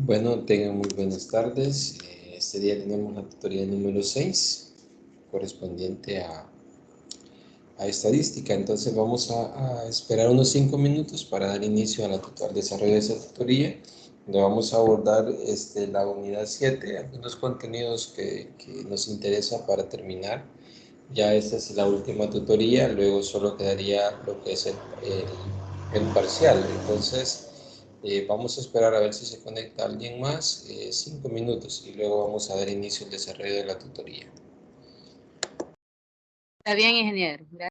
Bueno, tengan muy buenas tardes. Este día tenemos la tutoría número 6, correspondiente a estadística. Entonces vamos a esperar unos 5 minutos para dar inicio al desarrollo de esa tutoría, donde vamos a abordar la unidad 7, algunos contenidos que nos interesa para terminar. Ya esta es la última tutoría, luego solo quedaría lo que es el parcial. Entonces, vamos a esperar a ver si se conecta alguien más, 5 minutos, y luego vamos a dar inicio al desarrollo de la tutoría. Está bien, ingeniero. Gracias.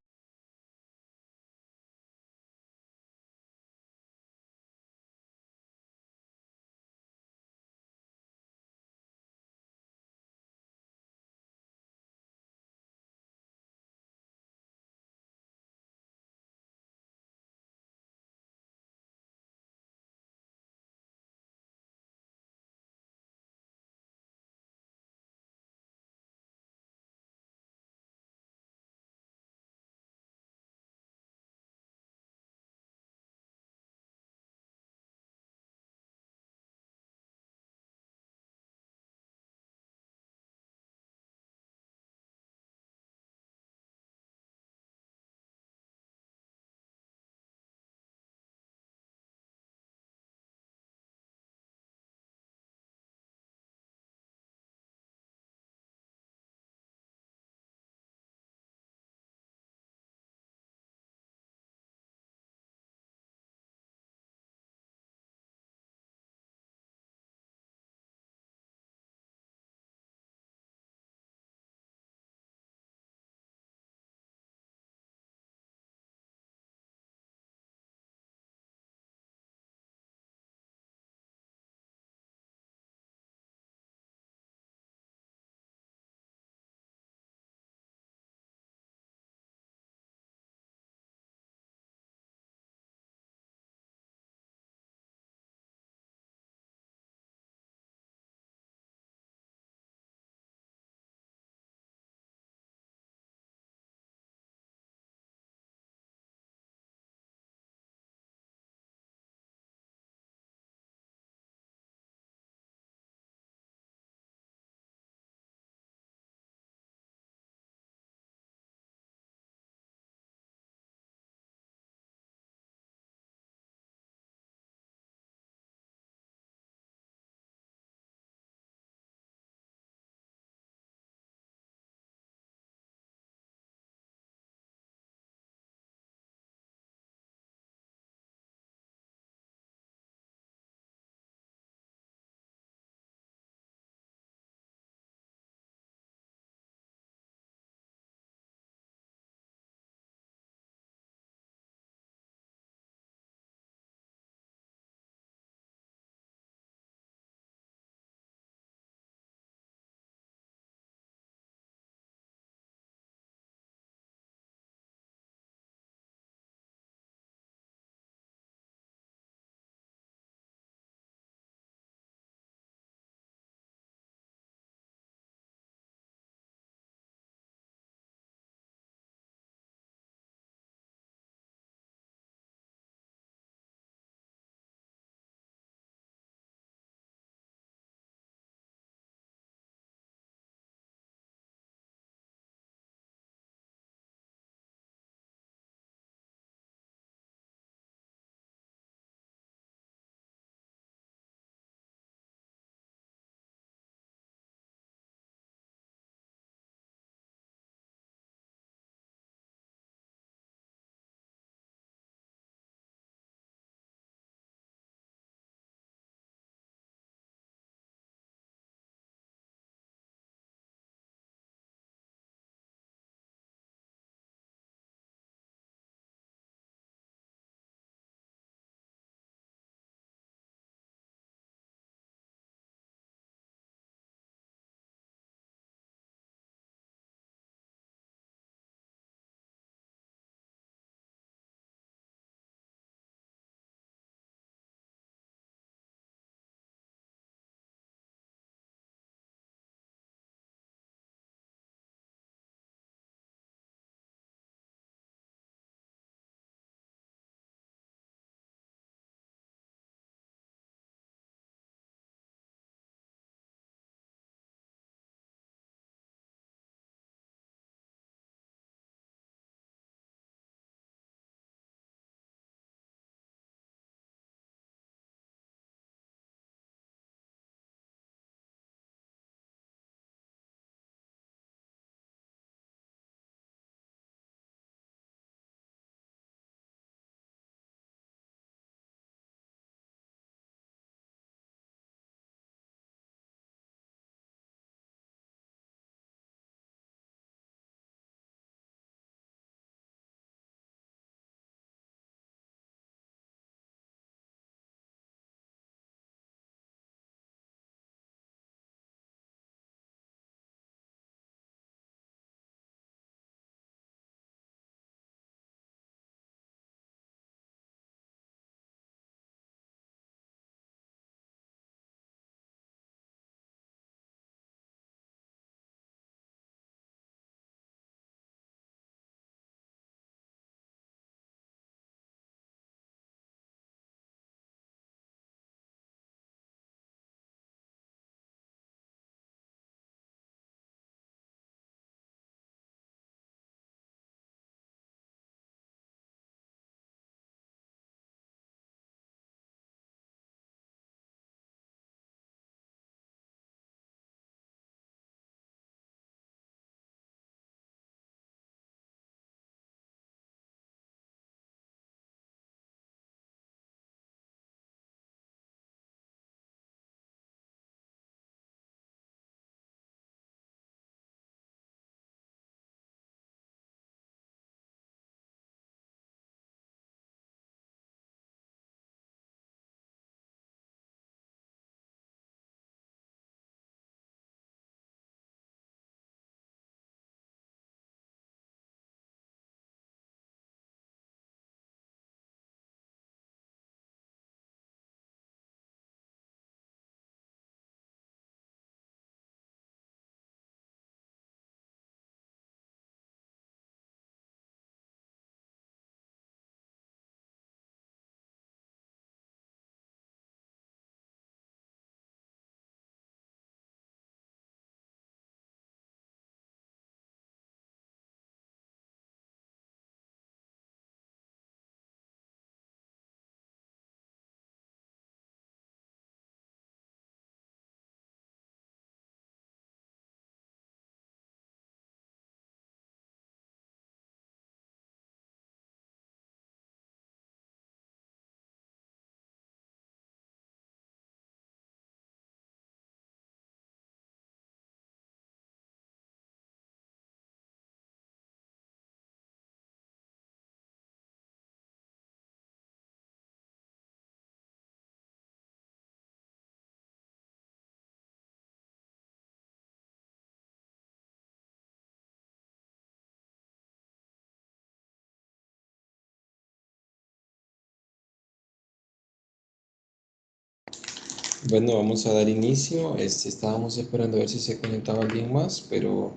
Bueno, vamos a dar inicio. Estábamos esperando a ver si se conectaba alguien más, pero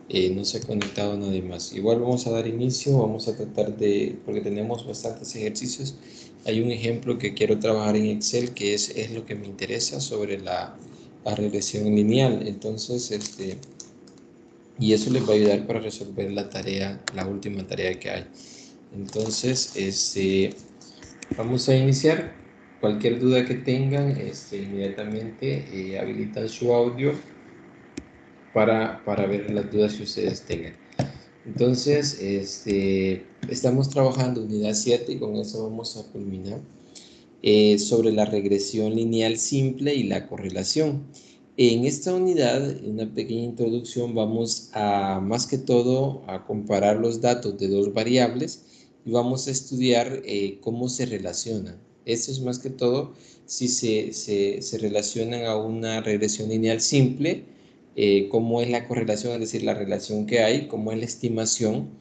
no se ha conectado nadie más. Igual vamos a dar inicio, vamos a tratar de, porque tenemos bastantes ejercicios. Hay un ejemplo que quiero trabajar en Excel, que es lo que me interesa sobre la regresión lineal. Entonces, y eso les va a ayudar para resolver la tarea, la última tarea que hay. Entonces, vamos a iniciar. Cualquier duda que tengan, inmediatamente habilitan su audio para ver las dudas que ustedes tengan. Entonces, estamos trabajando unidad 7 y con eso vamos a culminar sobre la regresión lineal simple y la correlación. En esta unidad, en una pequeña introducción, vamos a, más que todo, a comparar los datos de dos variables y vamos a estudiar cómo se relacionan. Esto es más que todo si se relacionan a una regresión lineal simple, cómo es la correlación, es decir, la relación que hay, cómo es la estimación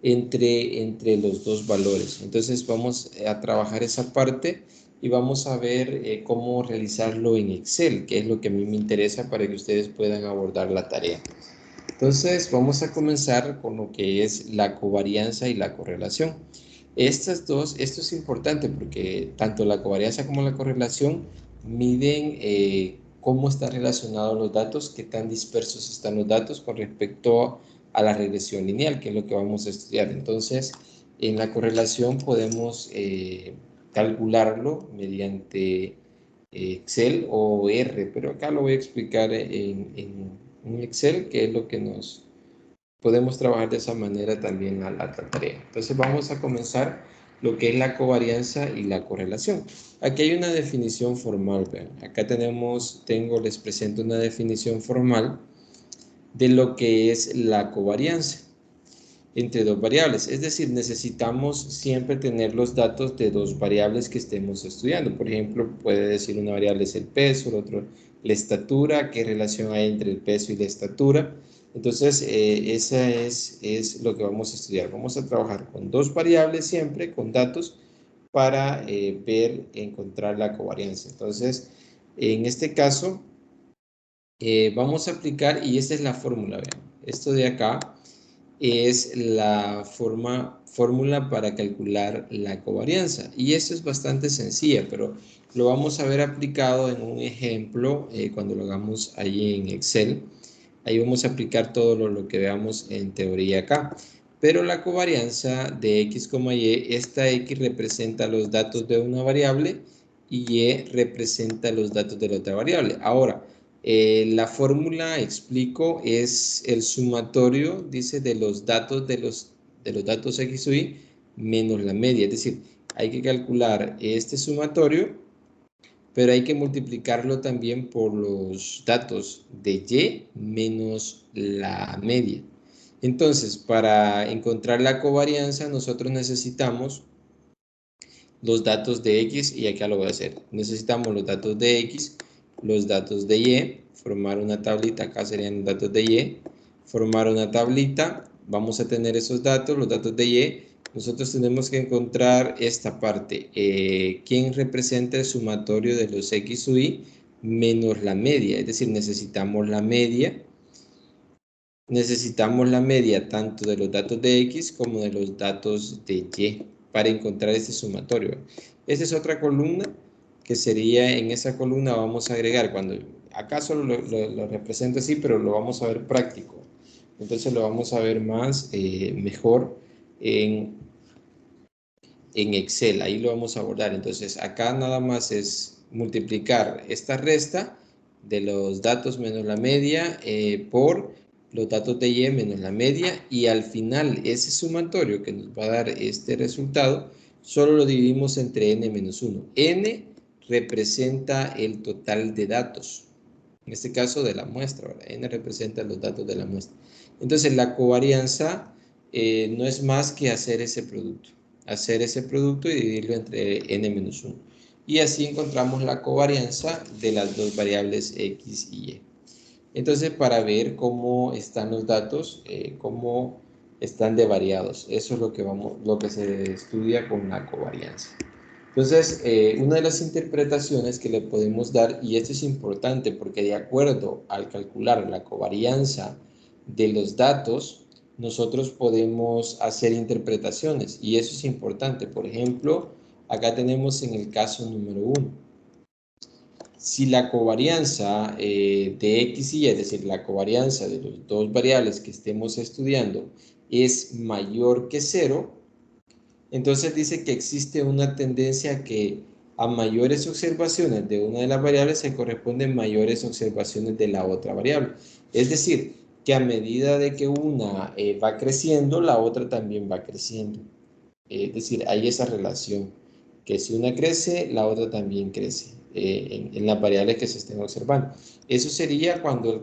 entre los dos valores. Entonces vamos a trabajar esa parte y vamos a ver cómo realizarlo en Excel, que es lo que a mí me interesa para que ustedes puedan abordar la tarea. Entonces vamos a comenzar con lo que es la covarianza y la correlación. Estas dos, esto es importante porque tanto la covarianza como la correlación miden cómo están relacionados los datos, qué tan dispersos están los datos con respecto a la regresión lineal, que es lo que vamos a estudiar. Entonces, en la correlación podemos calcularlo mediante Excel o R, pero acá lo voy a explicar en Excel, que es lo que nos podemos trabajar de esa manera también a la tarea. Entonces vamos a comenzar lo que es la covarianza y la correlación. Aquí hay una definición formal, vean. Acá les presento una definición formal de lo que es la covarianza entre dos variables. Es decir, necesitamos siempre tener los datos de dos variables que estemos estudiando. Por ejemplo, puede decir una variable es el peso, el otro la estatura, qué relación hay entre el peso y la estatura. Entonces, esa es lo que vamos a estudiar. Vamos a trabajar con dos variables siempre, con datos, para encontrar la covarianza. Entonces, en este caso, vamos a aplicar, y esta es la fórmula, vean. Esto de acá es la fórmula para calcular la covarianza. Y esto es bastante sencilla, pero lo vamos a ver aplicado en un ejemplo cuando lo hagamos ahí en Excel. Ahí vamos a aplicar todo lo que veamos en teoría acá. Pero la covarianza de x, y, esta x representa los datos de una variable y y representa los datos de la otra variable. Ahora, la fórmula, explico, es el sumatorio, dice, de los datos de los datos x o y menos la media. Es decir, hay que calcular este sumatorio, pero hay que multiplicarlo también por los datos de y menos la media. Entonces, para encontrar la covarianza, nosotros necesitamos los datos de x, y acá lo voy a hacer. Necesitamos los datos de x, los datos de y, formar una tablita, acá serían los datos de y, formar una tablita, vamos a tener esos datos, los datos de y, nosotros tenemos que encontrar esta parte, ¿quién representa el sumatorio de los x o y menos la media? Es decir, necesitamos la media tanto de los datos de x como de los datos de y para encontrar este sumatorio. Esta es otra columna que sería, en esa columna vamos a agregar, cuando acá solo lo represento así, pero lo vamos a ver práctico. Entonces lo vamos a ver más, mejor en Excel, ahí lo vamos a abordar. Entonces acá nada más es multiplicar esta resta de los datos menos la media por los datos de y menos la media, y al final ese sumatorio que nos va a dar este resultado solo lo dividimos entre n menos 1. N representa el total de datos, en este caso de la muestra, ¿verdad? N representa los datos de la muestra. Entonces la covarianza no es más que hacer ese producto y dividirlo entre n-1. Y así encontramos la covarianza de las dos variables x y y. Entonces, para ver cómo están los datos, cómo están de variados, eso es lo que se estudia con la covarianza. Entonces, una de las interpretaciones que le podemos dar, y esto es importante porque de acuerdo al calcular la covarianza de los datos, nosotros podemos hacer interpretaciones y eso es importante. Por ejemplo, acá tenemos en el caso número 1. Si la covarianza de X y Y, es decir, la covarianza de los dos variables que estemos estudiando es mayor que 0, entonces dice que existe una tendencia que a mayores observaciones de una de las variables se corresponden mayores observaciones de la otra variable. Es decir, que a medida de que una va creciendo, la otra también va creciendo. Es decir, hay esa relación, que si una crece, la otra también crece en las variables que se estén observando. Eso sería cuando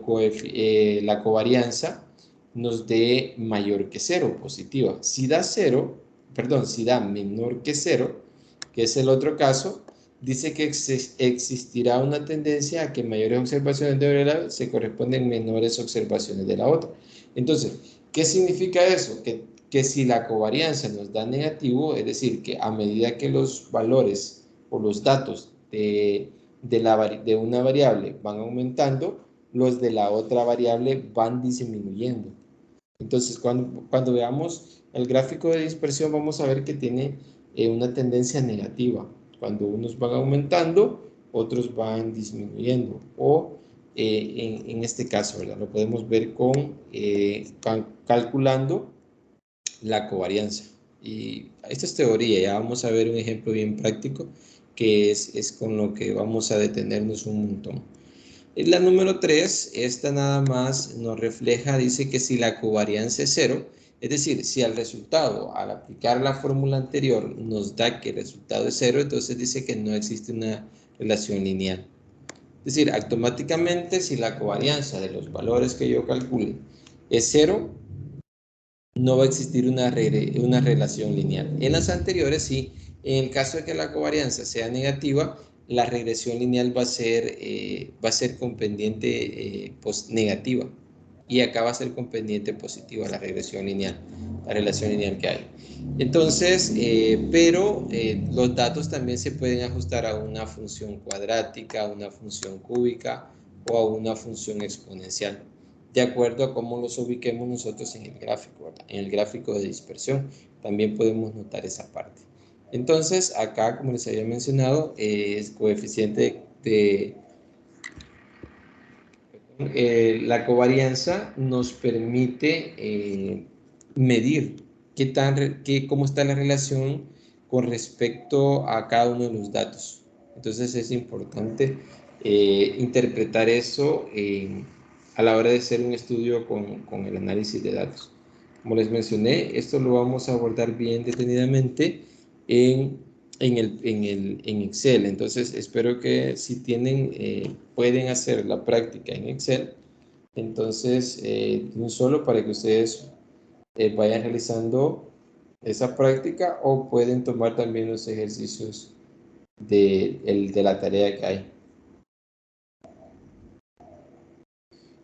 la covarianza nos dé mayor que 0, positiva. Si da 0, perdón, si da menor que 0, que es el otro caso, dice que existirá una tendencia a que mayores observaciones de variable se corresponden menores observaciones de la otra. Entonces, ¿qué significa eso? Que si la covarianza nos da negativo, es decir, que a medida que los valores o los datos de una variable van aumentando, los de la otra variable van disminuyendo. Entonces, cuando veamos el gráfico de dispersión, vamos a ver que tiene una tendencia negativa. Cuando unos van aumentando, otros van disminuyendo. O en este caso, ¿verdad? Lo podemos ver con calculando la covarianza. Y esta es teoría, ya vamos a ver un ejemplo bien práctico que es con lo que vamos a detenernos un montón. La número 3, esta nada más nos refleja, dice que si la covarianza es 0, es decir, si al resultado, al aplicar la fórmula anterior, nos da que el resultado es 0, entonces dice que no existe una relación lineal. Es decir, automáticamente si la covarianza de los valores que yo calcule es 0, no va a existir una relación lineal. En las anteriores sí, en el caso de que la covarianza sea negativa, la regresión lineal va a ser con pendiente negativa. Y acá va a ser con pendiente positiva la regresión lineal, la relación lineal que hay. Entonces, pero los datos también se pueden ajustar a una función cuadrática, a una función cúbica o a una función exponencial, de acuerdo a cómo los ubiquemos nosotros en el gráfico, ¿verdad? En el gráfico de dispersión. También podemos notar esa parte. Entonces, acá, como les había mencionado, es coeficiente de la covarianza nos permite medir cómo está la relación con respecto a cada uno de los datos. Entonces es importante interpretar eso a la hora de hacer un estudio con el análisis de datos. Como les mencioné, esto lo vamos a abordar bien detenidamente en Excel. Entonces, espero que si pueden hacer la práctica en Excel, entonces, no solo para que ustedes vayan realizando esa práctica o pueden tomar también los ejercicios de la tarea que hay.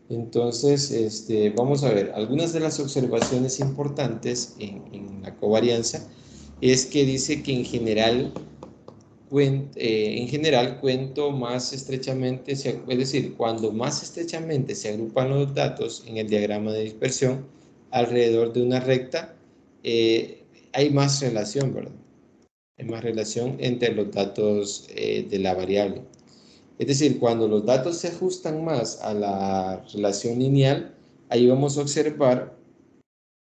Entonces, vamos a ver, algunas de las observaciones importantes en la covarianza es que dice que en general, cuento más estrechamente, es decir, cuando más estrechamente se agrupan los datos en el diagrama de dispersión alrededor de una recta, hay más relación, ¿verdad? Hay más relación entre los datos de la variable. Es decir, cuando los datos se ajustan más a la relación lineal, ahí vamos a observar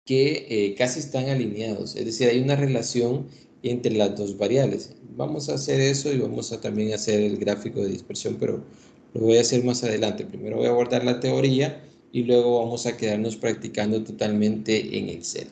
que casi están alineados. Es decir, hay una relación entre las dos variables. Vamos a hacer eso y vamos a también hacer el gráfico de dispersión, pero lo voy a hacer más adelante. Primero voy a abordar la teoría y luego vamos a quedarnos practicando totalmente en Excel.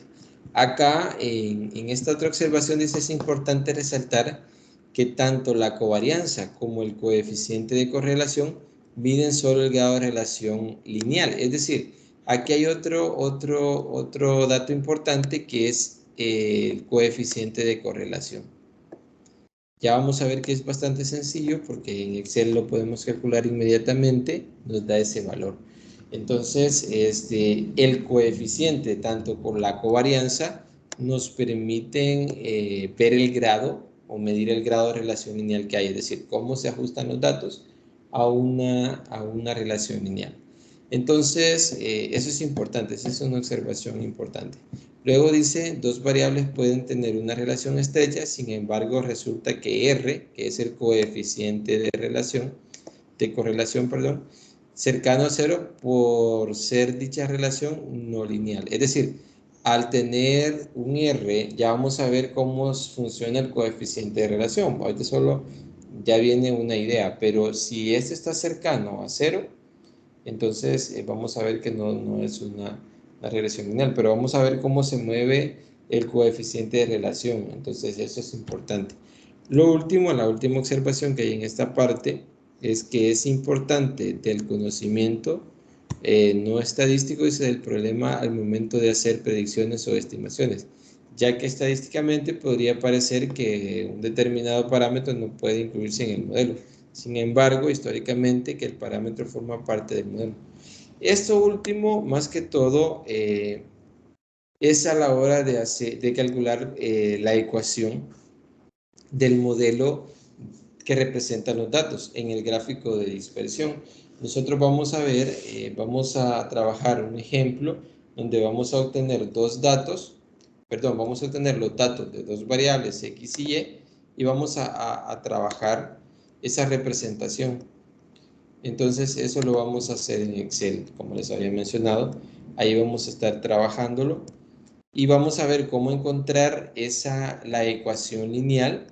Acá, en esta otra observación, dice: es importante resaltar que tanto la covarianza como el coeficiente de correlación miden solo el grado de relación lineal. Es decir, aquí hay otro dato importante que es el coeficiente de correlación. Ya vamos a ver que es bastante sencillo porque en Excel lo podemos calcular inmediatamente, nos da ese valor. Entonces, el coeficiente tanto con la covarianza nos permiten ver el grado o medir el grado de relación lineal que hay, es decir, cómo se ajustan los datos a una relación lineal. Entonces, eso es importante, esa es una observación importante. Luego dice, dos variables pueden tener una relación estrecha, sin embargo, resulta que R, que es el coeficiente de correlación, perdón, cercano a cero por ser dicha relación no lineal. Es decir, al tener un R, ya vamos a ver cómo funciona el coeficiente de relación. Ahorita solo ya viene una idea, pero si este está cercano a cero, entonces vamos a ver que no es una regresión lineal, pero vamos a ver cómo se mueve el coeficiente de relación. Entonces eso es importante. Lo último, la última observación que hay en esta parte es que es importante del conocimiento no estadístico, es el problema al momento de hacer predicciones o estimaciones, ya que estadísticamente podría parecer que un determinado parámetro no puede incluirse en el modelo. Sin embargo, históricamente que el parámetro forma parte del modelo. Esto último, más que todo, es a la hora de calcular la ecuación del modelo que representa los datos en el gráfico de dispersión. Nosotros vamos a ver, vamos a trabajar un ejemplo donde vamos a obtener vamos a obtener los datos de dos variables X y Y vamos a trabajar esa representación. Entonces eso lo vamos a hacer en Excel, como les había mencionado. Ahí vamos a estar trabajándolo y vamos a ver cómo encontrar la ecuación lineal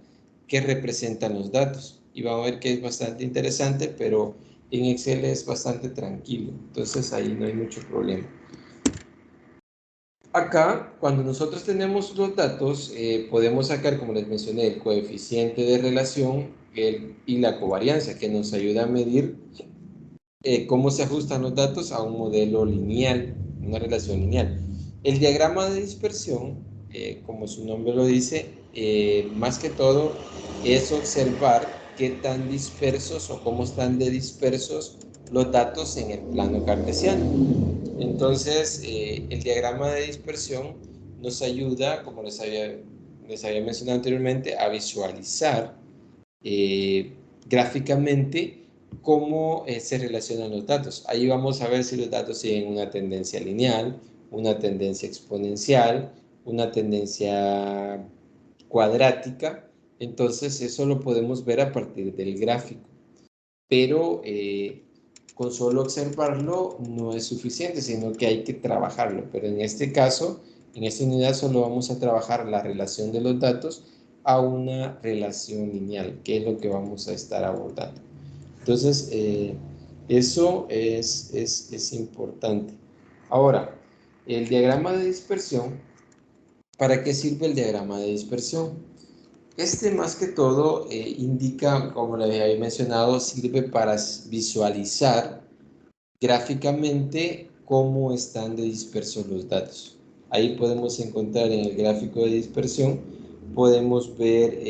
que representa los datos. Y vamos a ver que es bastante interesante, pero en Excel es bastante tranquilo. Entonces ahí no hay mucho problema. Acá, cuando nosotros tenemos los datos, podemos sacar, como les mencioné, el coeficiente de relación y la covariancia, que nos ayuda a medir cómo se ajustan los datos a un modelo lineal, una relación lineal. El diagrama de dispersión, como su nombre lo dice, más que todo es observar qué tan dispersos o cómo están de dispersos los datos en el plano cartesiano. Entonces, el diagrama de dispersión nos ayuda, como les había mencionado anteriormente, a visualizar gráficamente cómo se relacionan los datos. Ahí vamos a ver si los datos siguen una tendencia lineal, una tendencia exponencial, una tendencia cuadrática. Entonces eso lo podemos ver a partir del gráfico. Pero con solo observarlo no es suficiente, sino que hay que trabajarlo. Pero en este caso, en esta unidad solo vamos a trabajar la relación de los datos a una relación lineal, que es lo que vamos a estar abordando. Entonces, eso es importante. Ahora, el diagrama de dispersión, ¿para qué sirve el diagrama de dispersión? Este más que todo indica, como les había mencionado, sirve para visualizar gráficamente cómo están de dispersos los datos. Ahí podemos encontrar en el gráfico de dispersión, podemos ver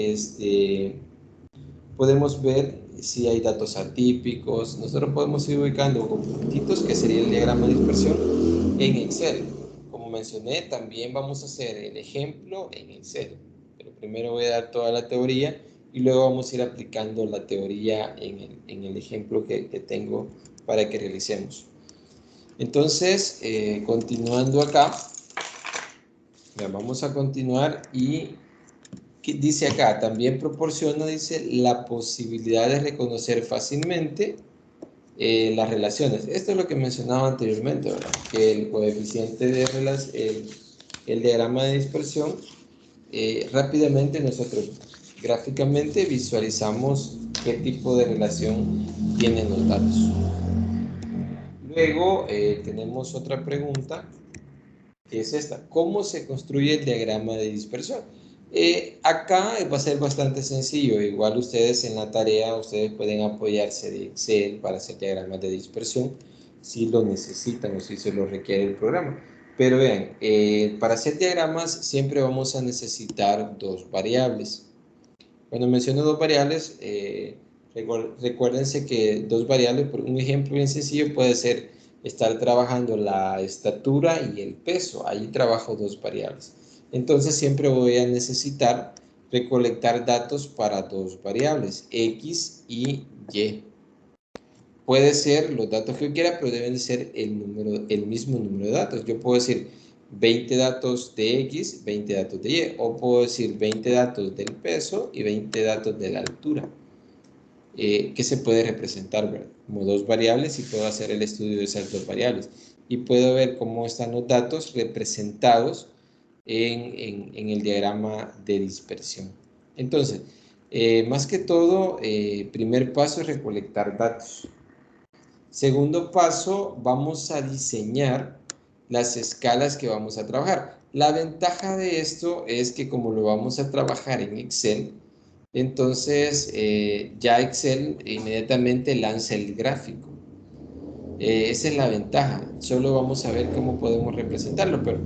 si hay datos atípicos. Nosotros podemos ir ubicando con puntitos, que sería el diagrama de dispersión, en Excel. Como mencioné, también vamos a hacer el ejemplo en Excel. Pero primero voy a dar toda la teoría y luego vamos a ir aplicando la teoría en el ejemplo que tengo para que realicemos. Entonces, continuando acá, vamos a continuar y dice acá, también proporciona, dice, la posibilidad de reconocer fácilmente las relaciones. Esto es lo que mencionaba anteriormente, ¿verdad? Que el coeficiente de relación, el diagrama de dispersión, rápidamente nosotros gráficamente visualizamos qué tipo de relación tienen los datos. Luego tenemos otra pregunta, que es esta: ¿cómo se construye el diagrama de dispersión? Acá va a ser bastante sencillo. Igual ustedes en la tarea, ustedes pueden apoyarse de Excel para hacer diagramas de dispersión si lo necesitan o si se lo requiere el programa. Pero vean, para hacer diagramas siempre vamos a necesitar dos variables. Cuando menciono dos variables, recuérdense que dos variables, por un ejemplo bien sencillo, puede ser estar trabajando la estatura y el peso. Ahí trabajo dos variables. Entonces siempre voy a necesitar recolectar datos para dos variables, X y Y. Puede ser los datos que yo quiera, pero deben de ser el mismo número de datos. Yo puedo decir 20 datos de X, 20 datos de Y, o puedo decir 20 datos del peso y 20 datos de la altura. Que se puede representar, ¿verdad? Como dos variables, y puedo hacer el estudio de esas dos variables. Y puedo ver cómo están los datos representados en el diagrama de dispersión. Entonces, más que todo, primer paso es recolectar datos. Segundo paso, vamos a diseñar las escalas que vamos a trabajar. La ventaja de esto es que como lo vamos a trabajar en Excel, entonces ya Excel inmediatamente lanza el gráfico. Esa es la ventaja. Solo vamos a ver cómo podemos representarlo, pero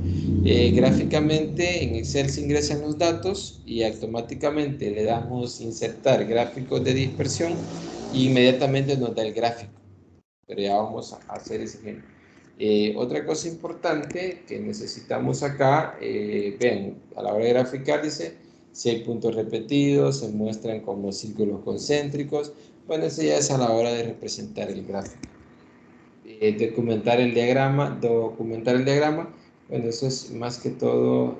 gráficamente en Excel se ingresan los datos y automáticamente le damos insertar gráficos de dispersión e inmediatamente nos da el gráfico. Pero ya vamos a hacer ese ejemplo. Otra cosa importante que necesitamos acá, vean, a la hora de graficar dice, si hay puntos repetidos, se muestran como círculos concéntricos. Bueno, eso ya es a la hora de representar el gráfico. Documentar el diagrama, bueno, eso es más que todo,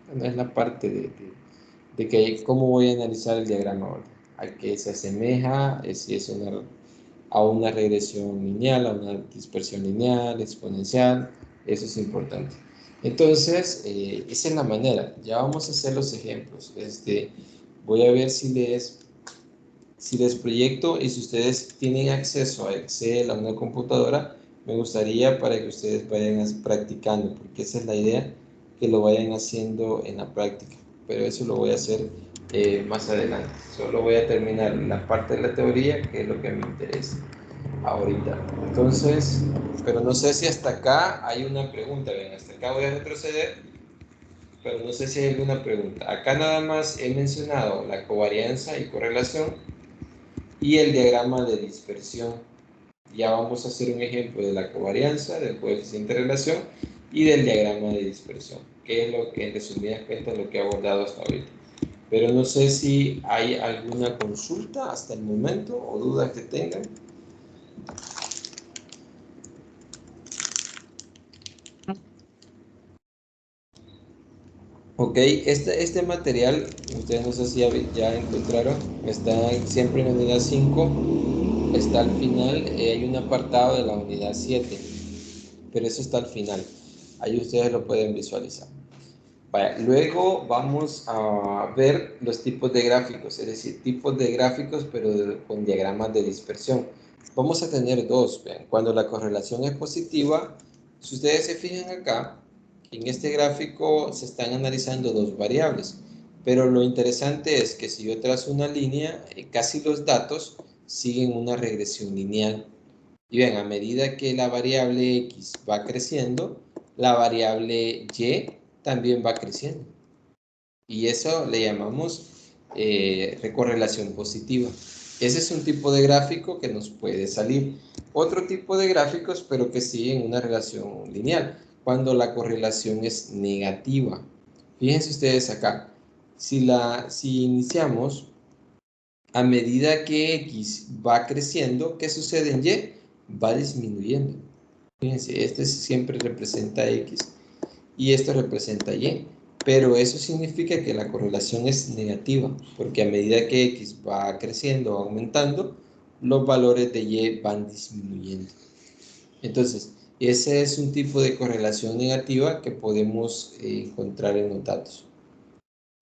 bueno, es la parte de que cómo voy a analizar el diagrama ahora. A qué se asemeja, si es a una regresión lineal, a una dispersión lineal, exponencial, eso es importante. Entonces, esa es la manera. Ya vamos a hacer los ejemplos. Voy a ver si les proyecto, y si ustedes tienen acceso a Excel, a una computadora, me gustaría para que ustedes vayan practicando, porque esa es la idea, que lo vayan haciendo en la práctica. Pero eso lo voy a hacer más adelante. Solo voy a terminar la parte de la teoría, que es lo que me interesa ahorita. Entonces, pero no sé si hasta acá hay una pregunta. Ven, hasta acá voy a retroceder, pero no sé si hay alguna pregunta. Acá nada más he mencionado la covarianza y correlación y el diagrama de dispersión. Ya vamos a hacer un ejemplo de la covarianza, del coeficiente de relación y del diagrama de dispersión, que es lo que en resumidas cuentas lo que he abordado hasta ahorita. Pero no sé si hay alguna consulta hasta el momento o dudas que tengan. Ok, este material, ustedes no sé si ya encontraron, está siempre en la unidad 5, está al final, hay un apartado de la unidad 7, pero eso está al final, ahí ustedes lo pueden visualizar. Vaya, luego vamos a ver los tipos de gráficos, es decir, tipos de gráficos pero con diagramas de dispersión. Vamos a tener dos, vean, cuando la correlación es positiva, si ustedes se fijan acá, en este gráfico se están analizando dos variables, pero lo interesante es que si yo trazo una línea, casi los datos siguen una regresión lineal. Y bien, a medida que la variable X va creciendo, la variable Y también va creciendo. Y eso le llamamos correlación positiva. Ese es un tipo de gráfico que nos puede salir. Otro tipo de gráficos, pero que siguen una relación lineal, cuando la correlación es negativa. Fíjense ustedes acá, si iniciamos, a medida que X va creciendo, ¿qué sucede en Y? Va disminuyendo. Fíjense, este siempre representa X y esto representa Y. Pero eso significa que la correlación es negativa, porque a medida que X va creciendo o aumentando, los valores de Y van disminuyendo. Entonces, ese es un tipo de correlación negativa que podemos encontrar en los datos.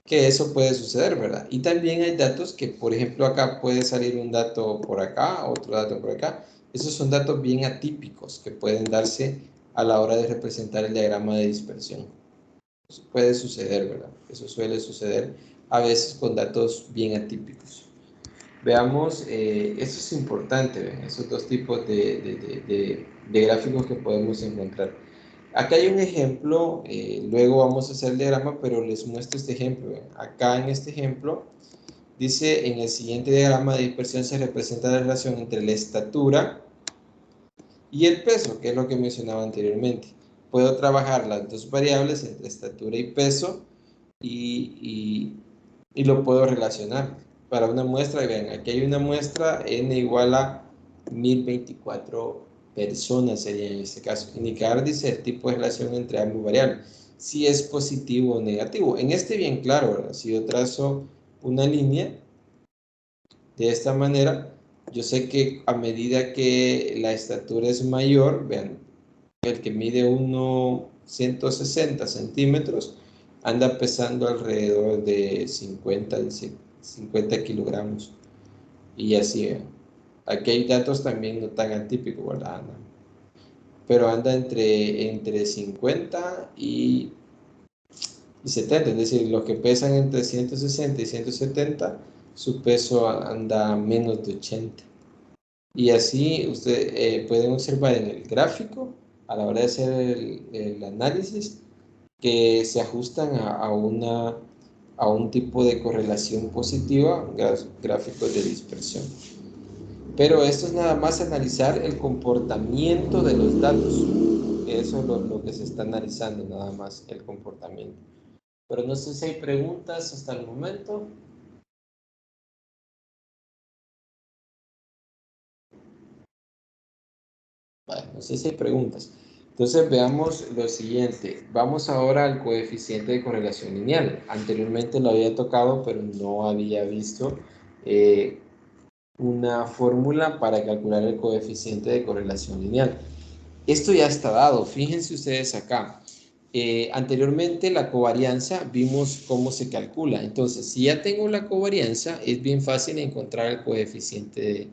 Que eso puede suceder, ¿verdad? Y también hay datos que, por ejemplo, acá puede salir un dato por acá, otro dato por acá. Esos son datos bien atípicos que pueden darse a la hora de representar el diagrama de dispersión. Eso puede suceder, ¿verdad? Eso suele suceder a veces con datos bien atípicos. Veamos, eso es importante, ¿ven? Esos dos tipos de gráficos que podemos encontrar. Acá hay un ejemplo, luego vamos a hacer el diagrama, pero les muestro este ejemplo. ¿Ven? Acá en este ejemplo dice, en el siguiente diagrama de dispersión se representa la relación entre la estatura y el peso, que es lo que mencionaba anteriormente. Puedo trabajar las dos variables entre estatura y peso y y lo puedo relacionar. Para una muestra, vean, aquí hay una muestra n igual a 1024 personas sería en este caso. Indicar, dice, el tipo de relación entre ambas variables, si es positivo o negativo. En este bien claro, ¿verdad? Si yo trazo una línea de esta manera, yo sé que a medida que la estatura es mayor, vean, el que mide 160 centímetros anda pesando alrededor de 50 kilogramos. Y así, vean. Aquí hay datos también no tan atípicos, ¿verdad? Pero anda entre 50 y 70, es decir, los que pesan entre 160 y 170, su peso anda menos de 80. Y así ustedes pueden observar en el gráfico, a la hora de hacer el análisis, que se ajustan a un tipo de correlación positiva, gráficos de dispersión. Pero esto es nada más analizar el comportamiento de los datos. Eso es lo que se está analizando, nada más el comportamiento. Pero no sé si hay preguntas hasta el momento. Bueno, no sé si hay preguntas. Entonces veamos lo siguiente. Vamos ahora al coeficiente de correlación lineal. Anteriormente lo había tocado, pero no había visto una fórmula para calcular el coeficiente de correlación lineal. Esto ya está dado. Fíjense ustedes acá. Anteriormente la covarianza vimos cómo se calcula. Entonces, si ya tengo la covarianza, es bien fácil encontrar el coeficiente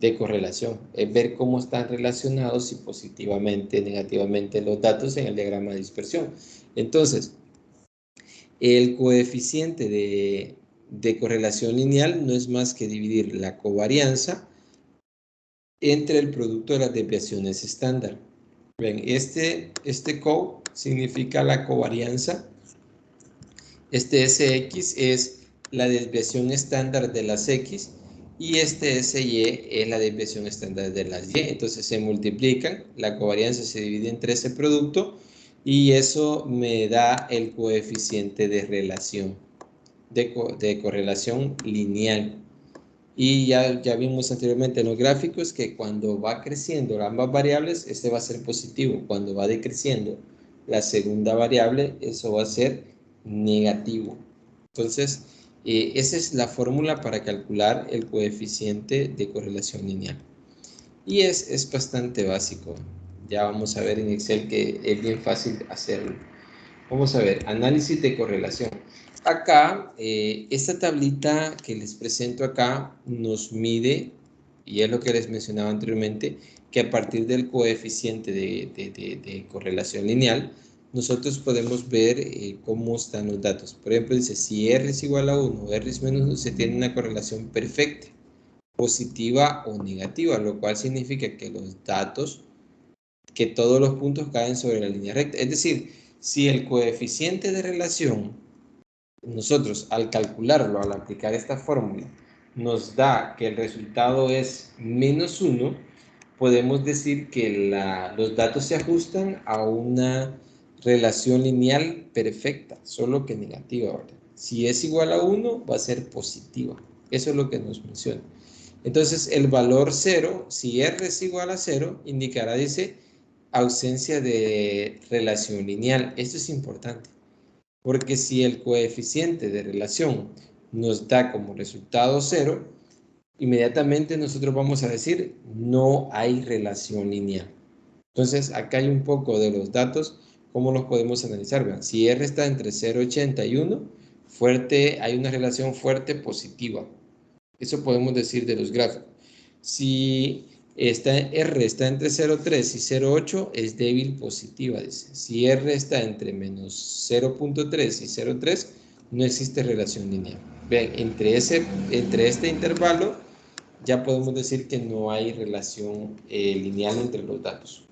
de correlación. Es ver cómo están relacionados, si positivamente, negativamente, los datos en el diagrama de dispersión. Entonces, el coeficiente de correlación lineal no es más que dividir la covarianza entre el producto de las desviaciones estándar. Ven, este co significa la covarianza. Este SX es la desviación estándar de las X y este SY es la desviación estándar de las Y. Entonces se multiplican, la covarianza se divide entre ese producto y eso me da el coeficiente de relación, de correlación lineal. Y ya vimos anteriormente en los gráficos que cuando va creciendo ambas variables, este va a ser positivo. Cuando va decreciendo la segunda variable, eso va a ser negativo. Entonces, esa es la fórmula para calcular el coeficiente de correlación lineal. Y es bastante básico. Ya vamos a ver en Excel que es bien fácil hacerlo. Vamos a ver, análisis de correlación. Acá, esta tablita que les presento acá nos mide, y es lo que les mencionaba anteriormente, que a partir del coeficiente de correlación lineal, nosotros podemos ver cómo están los datos. Por ejemplo, dice, si R es igual a 1 o R es menos 1, se tiene una correlación perfecta, positiva o negativa, lo cual significa que los datos, que todos los puntos caen sobre la línea recta. Es decir, si el coeficiente de relación, nosotros al calcularlo, al aplicar esta fórmula, nos da que el resultado es menos 1, podemos decir que los datos se ajustan a una relación lineal perfecta, solo que negativa, ¿verdad? Si es igual a 1, va a ser positiva. Eso es lo que nos menciona. Entonces, el valor 0, si R es igual a 0, indicará, dice, ausencia de relación lineal. Esto es importante, porque si el coeficiente de relación nos da como resultado 0, inmediatamente nosotros vamos a decir no hay relación lineal. Entonces, acá hay un poco de los datos, ¿cómo los podemos analizar? Vean, si R está entre 0,80 y 1, hay una relación fuerte positiva. Eso podemos decir de los gráficos. Si R está entre 0,3 y 0,8, es débil positiva, dice. Si R está entre menos 0,3 y 0,3, no existe relación lineal. Vean, entre este intervalo ya podemos decir que no hay relación lineal entre los datos.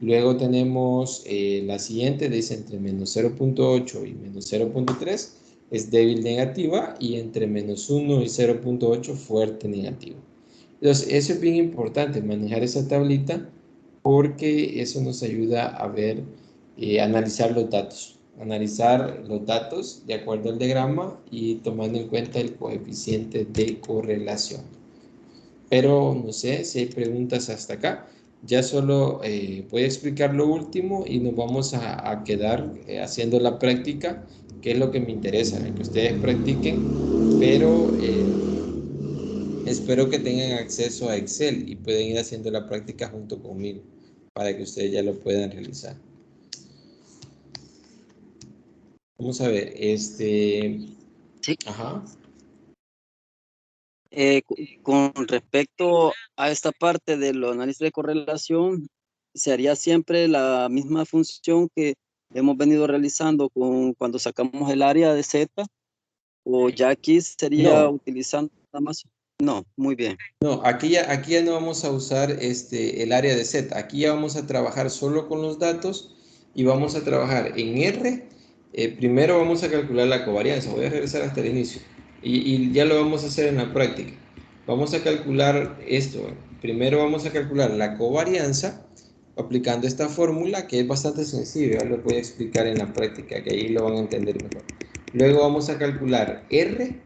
Luego tenemos la siguiente, dice entre menos 0,8 y menos 0,3 es débil negativa y entre menos 1 y 0,8 fuerte negativa. Entonces, eso es bien importante, manejar esa tablita, porque eso nos ayuda a ver, analizar los datos. analizar los datos de acuerdo al diagrama y tomando en cuenta el coeficiente de correlación. Pero no sé si hay preguntas hasta acá. Ya solo voy a explicar lo último y nos vamos a quedar haciendo la práctica, que es lo que me interesa, que ustedes practiquen, pero espero que tengan acceso a Excel y pueden ir haciendo la práctica junto conmigo para que ustedes ya lo puedan realizar. Vamos a ver, Sí. ajá. Con respecto a esta parte del análisis de correlación, se haría siempre la misma función que hemos venido realizando cuando sacamos el área de Z, o ya aquí sería No, utilizando nada más. No, muy bien. no, aquí ya no vamos a usar el área de Z. Aquí ya vamos a trabajar solo con los datos y vamos a trabajar en R. Primero vamos a calcular la covarianza. Voy a regresar hasta el inicio y ya lo vamos a hacer en la práctica. Vamos a calcular esto. Primero vamos a calcular la covarianza aplicando esta fórmula que es bastante sencilla. Ya lo voy a explicar en la práctica, que ahí lo van a entender mejor. Luego vamos a calcular R,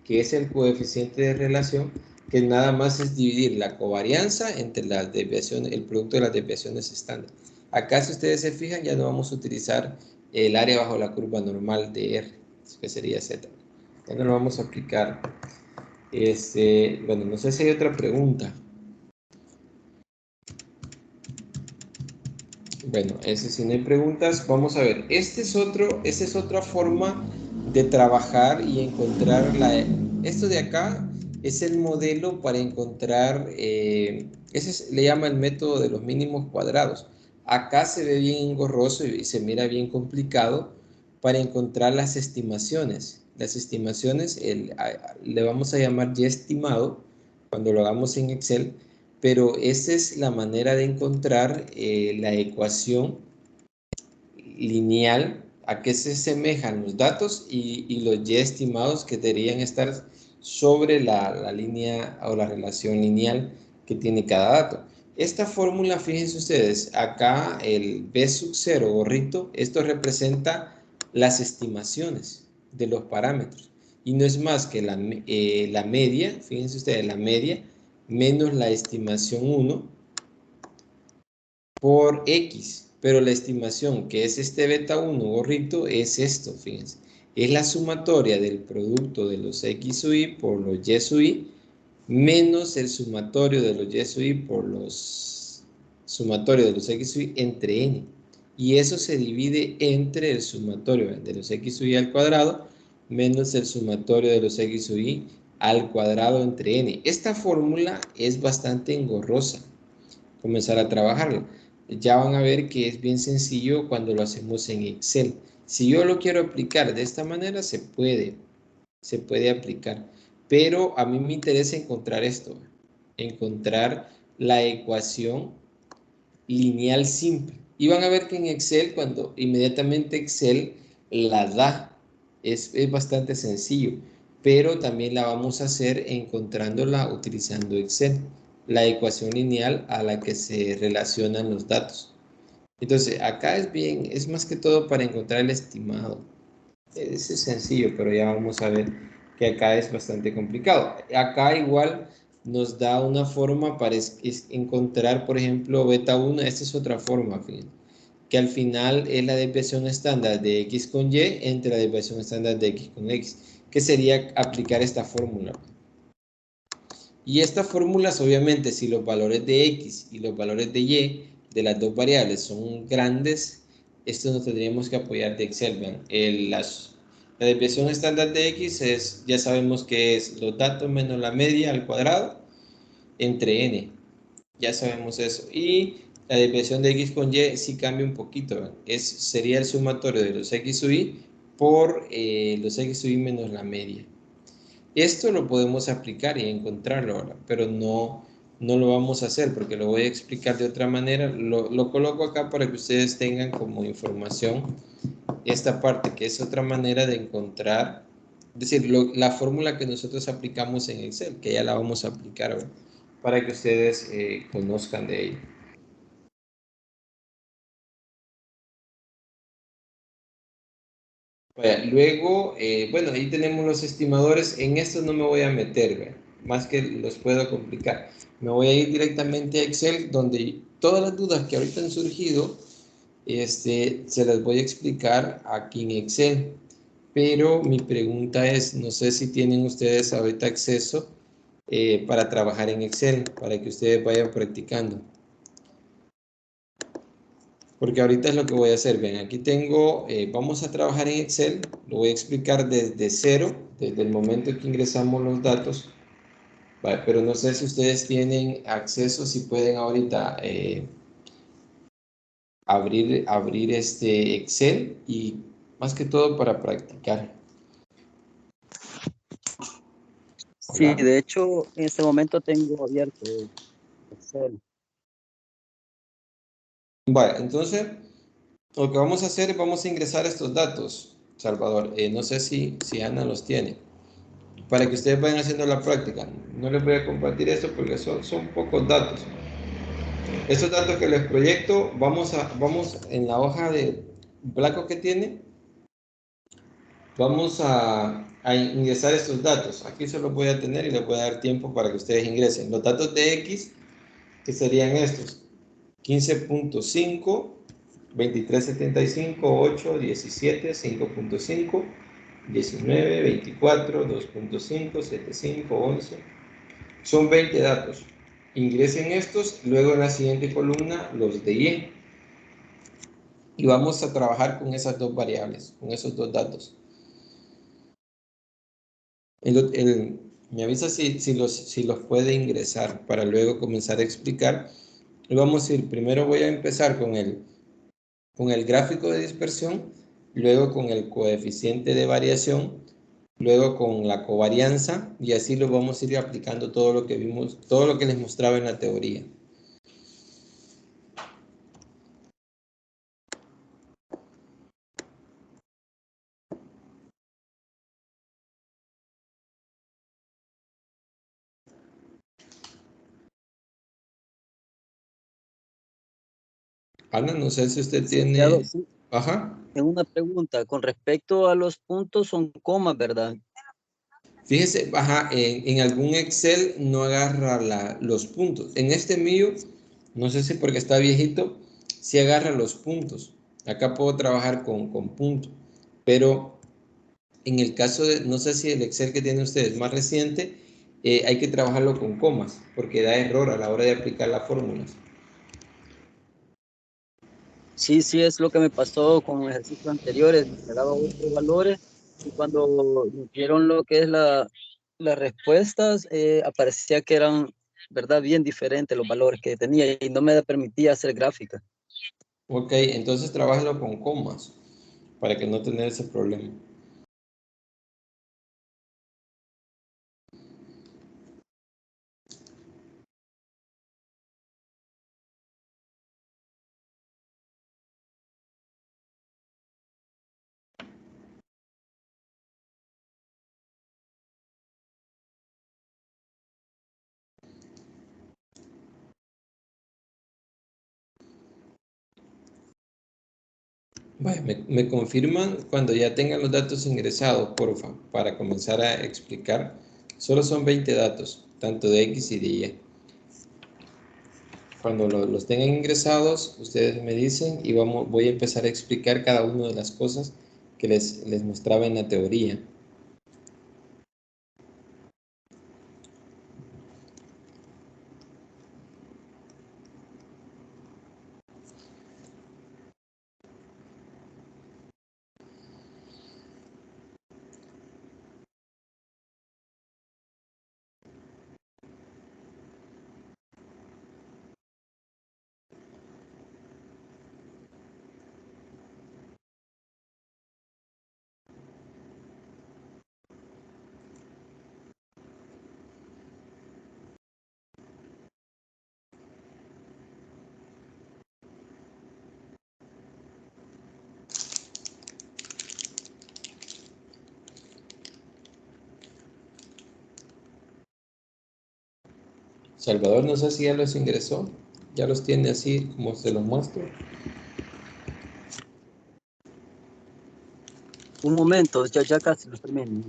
que es el coeficiente de relación, que nada más es dividir la covarianza entre las desviaciones, el producto de las desviaciones estándar. Acá, si ustedes se fijan, ya no vamos a utilizar el área bajo la curva normal de R, que sería Z. Ya no lo vamos a aplicar. Bueno, no sé si hay otra pregunta. Bueno, ese si no hay preguntas, vamos a ver. Esta es otra forma de trabajar y encontrar esto de acá es el modelo para encontrar, le llama el método de los mínimos cuadrados. Acá se ve bien engorroso y se mira bien complicado para encontrar las estimaciones. Las estimaciones le vamos a llamar ya estimado cuando lo hagamos en Excel, pero esa es la manera de encontrar la ecuación lineal a qué se asemejan los datos y los ya estimados que deberían estar sobre la línea o la relación lineal que tiene cada dato. Esta fórmula, fíjense ustedes, acá el B sub 0 gorrito, esto representa las estimaciones de los parámetros y no es más que la media, fíjense ustedes, la media menos la estimación 1 por X, pero la estimación que es este beta 1 gorrito es esto, fíjense, es la sumatoria del producto de los X sub Y por los Y sub Y menos el sumatorio de los Y sub Y por los sumatorio de los X sub Y entre N, y eso se divide entre el sumatorio de los X sub Y al cuadrado menos el sumatorio de los X sub Y al cuadrado entre N. Esta fórmula es bastante engorrosa comenzar a trabajarla. Ya van a ver que es bien sencillo cuando lo hacemos en Excel. Si yo lo quiero aplicar de esta manera, se puede aplicar. Pero a mí me interesa encontrar esto, encontrar la ecuación lineal simple. Y van a ver que en Excel, cuando inmediatamente Excel la da, es bastante sencillo, pero también la vamos a hacer encontrándola utilizando Excel, la ecuación lineal a la que se relacionan los datos. Entonces, acá es más que todo para encontrar el estimado. Es sencillo, pero ya vamos a ver que acá es bastante complicado. Acá igual nos da una forma para encontrar, por ejemplo, beta 1. Esta es otra forma, fíjense, que al final es la desviación estándar de X con Y entre la desviación estándar de X con X, que sería aplicar esta fórmula. Y estas fórmulas, obviamente, si los valores de X y los valores de Y de las dos variables son grandes, esto nos tendríamos que apoyar de Excel. Vean, la desviación estándar de X ya sabemos que es los datos menos la media al cuadrado entre N. Ya sabemos eso. Y la desviación de X con Y sí cambia un poquito. Sería el sumatorio de los X sub Y por los X sub Y menos la media. Esto lo podemos aplicar y encontrarlo ahora, pero no lo vamos a hacer porque lo voy a explicar de otra manera. Lo coloco acá para que ustedes tengan como información esta parte, que es otra manera de encontrar, es decir, la fórmula que nosotros aplicamos en Excel, que ya la vamos a aplicar ahora, para que ustedes conozcan de ella. Luego, bueno, ahí tenemos los estimadores. En estos no me voy a meter, ¿ve? Más que los puedo complicar. Me voy a ir directamente a Excel, donde todas las dudas que ahorita han surgido, se las voy a explicar aquí en Excel. Pero mi pregunta es, no sé si tienen ustedes ahorita acceso para trabajar en Excel, para que ustedes vayan practicando. Porque ahorita es lo que voy a hacer. Ven, aquí tengo, vamos a trabajar en Excel. Lo voy a explicar desde cero, desde el momento que ingresamos los datos. Vale, pero no sé si ustedes tienen acceso, si pueden ahorita abrir este Excel y más que todo para practicar. Sí, Hola. de hecho, en este momento tengo abierto Excel. Vale, entonces lo que vamos a hacer es vamos a ingresar estos datos, Salvador. No sé si Ana los tiene, para que ustedes vayan haciendo la práctica. No les voy a compartir esto porque son pocos datos. Estos datos que les proyecto, vamos en la hoja de blanco que tiene, vamos a ingresar estos datos. Aquí se los voy a tener y les voy a dar tiempo para que ustedes ingresen. Los datos de X, que serían estos: 15.5, 23.75, 8, 17, 5.5, 19, 24, 2.5, 7.5, 11. Son 20 datos. Ingresen estos, luego en la siguiente columna los de Y. Y vamos a trabajar con esas dos variables, con esos dos datos. Me avisa si los puede ingresar para luego comenzar a explicar. Y vamos a ir, primero voy a empezar con el gráfico de dispersión, luego con el coeficiente de variación, luego con la covarianza, y así lo vamos a ir aplicando todo lo que vimos, todo lo que les mostraba en la teoría. Ana, no sé si usted Licenciado, tiene... sí, Ajá. tengo una pregunta. Con respecto a los puntos, son comas, ¿verdad? Fíjese, ajá, en algún Excel no agarra los puntos. En este mío, no sé si porque está viejito, sí agarra los puntos. Acá puedo trabajar con puntos. Pero en el caso de, no sé si el Excel que tiene usted es más reciente, hay que trabajarlo con comas, porque da error a la hora de aplicar las fórmulas. Sí, sí, es lo que me pasó con ejercicios anteriores. Me daba otros valores y cuando vieron lo que es las respuestas, aparecía que eran, ¿verdad? Bien diferentes los valores que tenía y no me permitía hacer gráfica. Ok, entonces trabájalo con comas, para que no tener ese problema. Bueno, me confirman cuando ya tengan los datos ingresados, porfa, para comenzar a explicar. Solo son 20 datos, tanto de X y de Y. Cuando los tengan ingresados, ustedes me dicen y voy a empezar a explicar cada una de las cosas que les mostraba en la teoría. Salvador, no sé si ya los ingresó, ya los tiene así como se los muestro. Un momento, ya casi lo termino.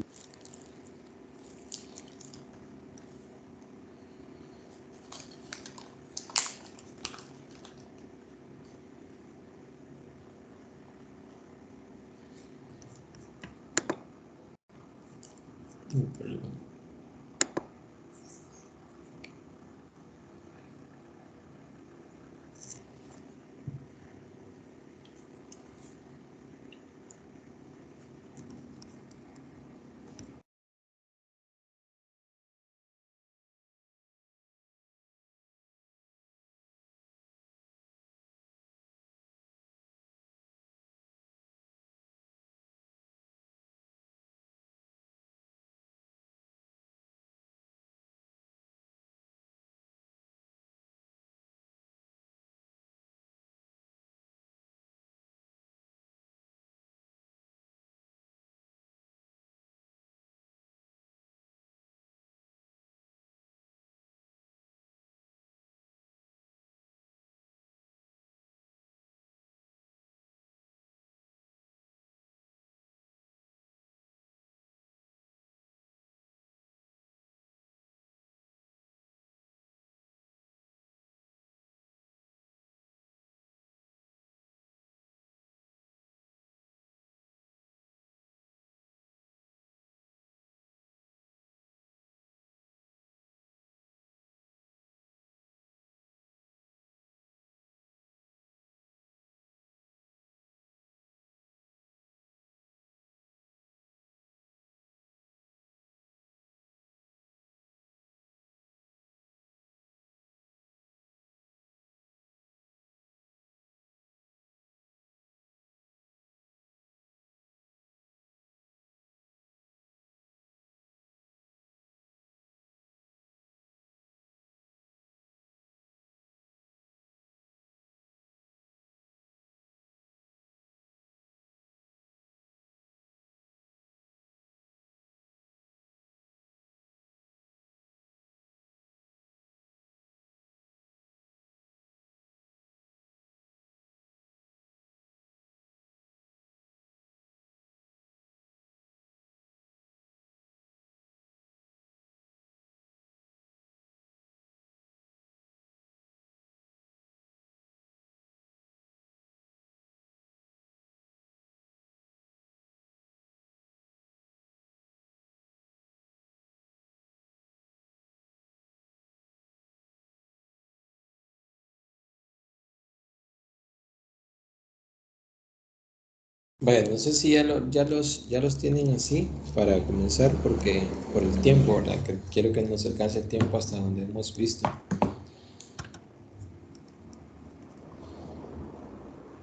Vaya, no sé si ya los tienen así para comenzar, porque por el tiempo, ¿verdad? Que quiero que nos alcance el tiempo hasta donde hemos visto.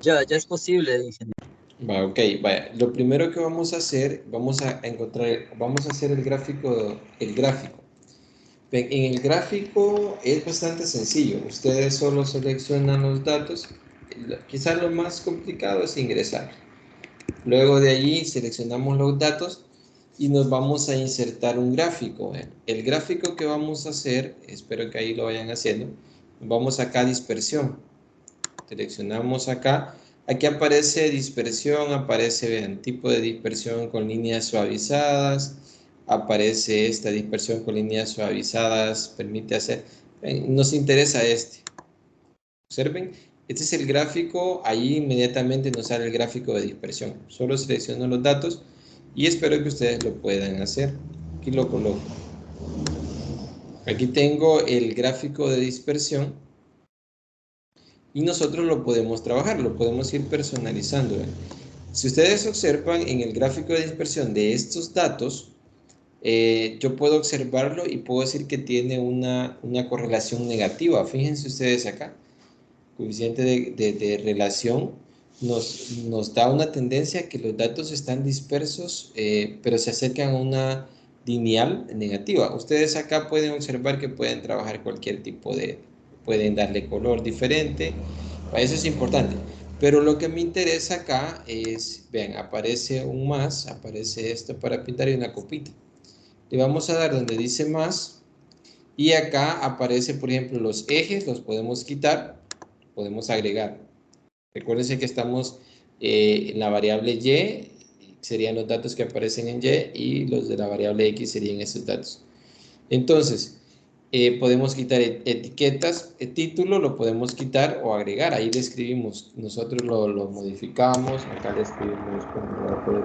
Ya es posible, ingeniero. Va, ok, vaya. Lo primero que vamos a hacer, vamos a hacer el gráfico, Ven, en el gráfico es bastante sencillo. Ustedes solo seleccionan los datos. Quizás lo más complicado es ingresar. Luego de allí seleccionamos los datos y nos vamos a insertar un gráfico. El gráfico que vamos a hacer, espero que ahí lo vayan haciendo, vamos acá a dispersión. Seleccionamos acá. Aquí aparece dispersión, aparece, vean, tipo de dispersión con líneas suavizadas. Aparece esta dispersión con líneas suavizadas, permite hacer, nos interesa este. Observen, este es el gráfico, ahí inmediatamente nos sale el gráfico de dispersión. Solo selecciono los datos y espero que ustedes lo puedan hacer. Aquí lo coloco. Aquí tengo el gráfico de dispersión y nosotros lo podemos trabajar, lo podemos ir personalizando. Si ustedes observan en el gráfico de dispersión de estos datos, yo puedo observarlo y puedo decir que tiene una correlación negativa. Fíjense ustedes acá. Coeficiente de relación nos da una tendencia que los datos están dispersos, pero se acercan a una lineal negativa. Ustedes acá pueden observar que pueden trabajar cualquier tipo pueden darle color diferente, eso es importante. Pero lo que me interesa acá es, vean, aparece un más, aparece esto para pintar y una copita. Le vamos a dar donde dice más y acá aparece, por ejemplo, los ejes, los podemos quitar, podemos agregar. Recuérdense que estamos en la variable y, serían los datos que aparecen en Y y los de la variable X serían esos datos. Entonces, podemos quitar etiquetas, el título lo podemos quitar o agregar, ahí le escribimos, nosotros lo modificamos, acá le escribimos, voy a poner